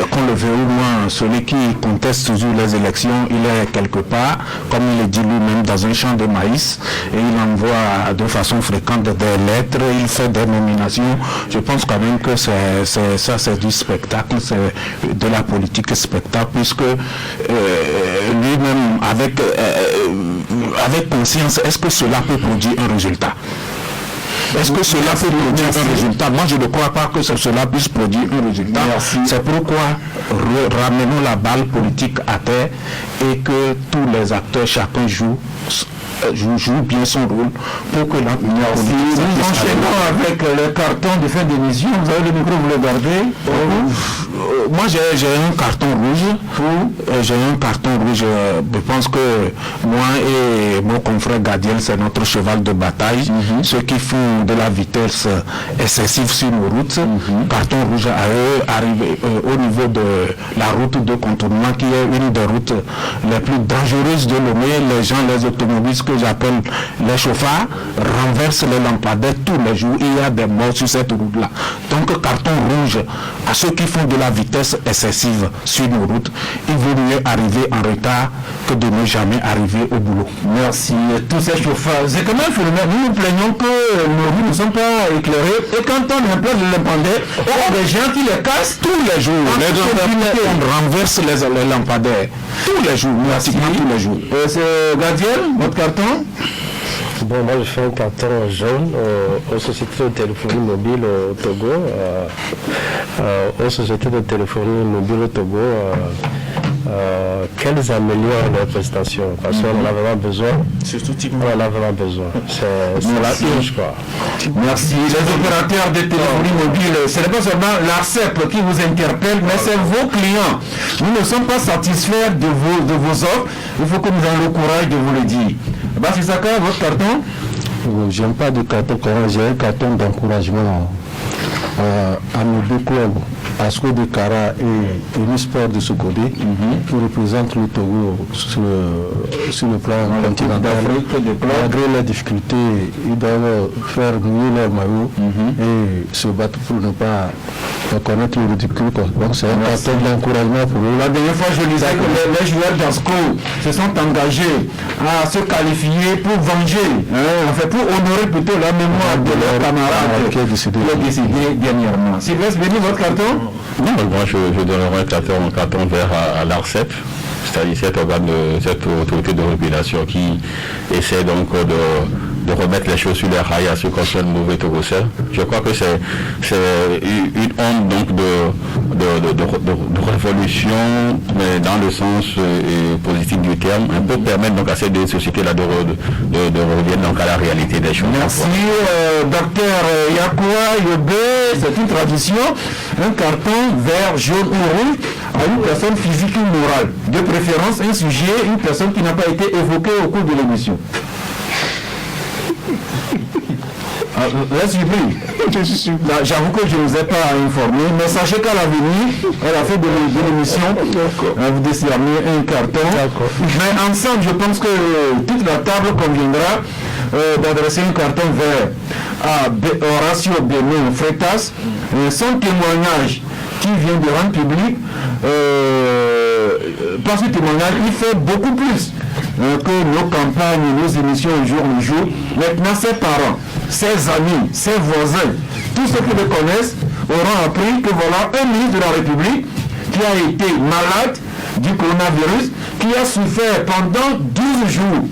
[SPEAKER 2] qu'on le veuille ou moins, celui qui conteste toujours les élections, il est quelque part, comme il le dit lui-même, dans un champ de maïs et il envoie de façon fréquente des lettres, il fait des nominations. Je pense quand même que c'est du spectacle, c'est de la politique spectacle, puisque lui-même avec conscience, est-ce que cela peut produire un résultat? Est-ce que cela peut produire un résultat? Moi, je ne crois pas que cela puisse produire un résultat. C'est pourquoi ramenons la balle politique à terre et que tous les acteurs, chacun joue joue bien son rôle pour que la...
[SPEAKER 1] Merci. Nous enchaînons avec le carton de fin d'émission. Vous avez le micro, vous le gardez.
[SPEAKER 2] Moi j'ai un carton rouge. J'ai un carton rouge. Je pense que moi et mon confrère Gadiel, c'est notre cheval de bataille. Ceux qui font de la vitesse excessive sur nos routes. Carton rouge à eux, arrivé au niveau de la route de contournement qui est une des routes les plus dangereuses de Lomé. Les gens, les automobilistes que j'appelle les chauffards, renversent les lampadaires tous les jours. Il y a des morts sur cette route-là. Donc carton rouge à ceux qui font de la vitesse excessive sur nos routes. Il vaut mieux arriver en retard que de ne jamais arriver au boulot.
[SPEAKER 1] Merci. Tous ces chauffeurs, c'est quand même phénoménal. Nous nous plaignons que nos rues ne sont pas éclairées. Et quand on implante les lampadaires, il y a des gens qui les cassent tous les jours.
[SPEAKER 2] On renverse les lampadaires tous les jours, pratiquement tous les jours.
[SPEAKER 1] C'est Gadiel, votre carton?
[SPEAKER 6] Bon, moi je fais un carton jaune aux sociétés de téléphonie mobile au Togo. Aux sociétés de téléphonie mobile au Togo, qu'elles améliorent leurs prestations, parce qu'on en a vraiment besoin. On en a vraiment besoin. C'est la urge, quoi.
[SPEAKER 1] Merci. Les opérateurs de téléphonie mobile, ce n'est pas seulement l'ARCEP qui vous interpelle, mais c'est vos clients. Nous ne sommes pas satisfaits de vos offres. Il faut que nous ayons le courage de vous le dire. Bassi Saka, votre carton?
[SPEAKER 4] J'aime pas de carton, j'ai un carton d'encouragement à nos deux clubs, Asco de Kara et Unisport de Sokodé, qui représentent le Togo sur le plan continental. Malgré les difficultés, ils doivent faire mieux leur maillot et se battre pour ne pas connaître le ridicule. Donc c'est un carton d'encouragement pour eux.
[SPEAKER 1] La dernière fois, je disais que les joueurs d'Asco se sont engagés à se qualifier pour venger, pour honorer plutôt la mémoire de leurs camarades qui ont décidé dernièrement. Sylvestre Béni, votre carton?
[SPEAKER 3] Non, moi je donnerai un carton vert à l'ARCEP, c'est-à-dire cette autorité de régulation qui essaie donc de remettre les choses sur les rails à ce qu'on soit le mauvais Togocel. Je crois que c'est une onde donc de révolution, mais dans le sens positif du terme, un peu permettre donc à ces deux sociétés-là de revenir donc à la réalité des choses.
[SPEAKER 1] Merci, docteur Yakoua Yobé, c'est une tradition, un carton vert, jaune ou rouge à une personne physique ou morale. De préférence, un sujet, une personne qui n'a pas été évoquée au cours de l'émission. J'avoue que je ne vous ai pas informé, mais sachez qu'à l'avenir, à la fin de l'émission, vous décernez un carton. Mais ensemble, je pense que toute la table conviendra d'adresser un carton vert à Horacio Beno Freitas. Son témoignage qui vient de rendre public, par ce témoignage, il fait beaucoup plus que nos campagnes, nos émissions au jour le jour. Maintenant, ses parents, ses amis, ses voisins, tous ceux qui le connaissent auront appris que voilà un ministre de la République qui a été malade du coronavirus, qui a souffert pendant 12 jours,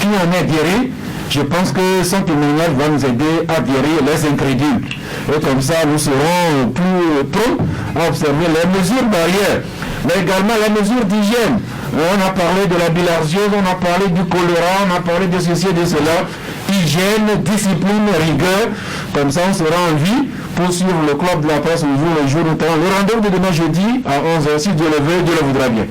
[SPEAKER 1] qui en est guéri. Je pense que son témoignage va nous aider à guérir les incrédules. Et comme ça, nous serons plus prompts à observer les mesures barrières, mais également les mesures d'hygiène. On a parlé de la bilharziose, on a parlé du choléra, on a parlé de ceci et de cela. Hygiène, discipline, rigueur. Comme ça, on sera en vie pour suivre le club de la presse au jour le jour, notamment le rendez-vous de demain jeudi à 11h. Si Dieu le veut, Dieu le voudra bien.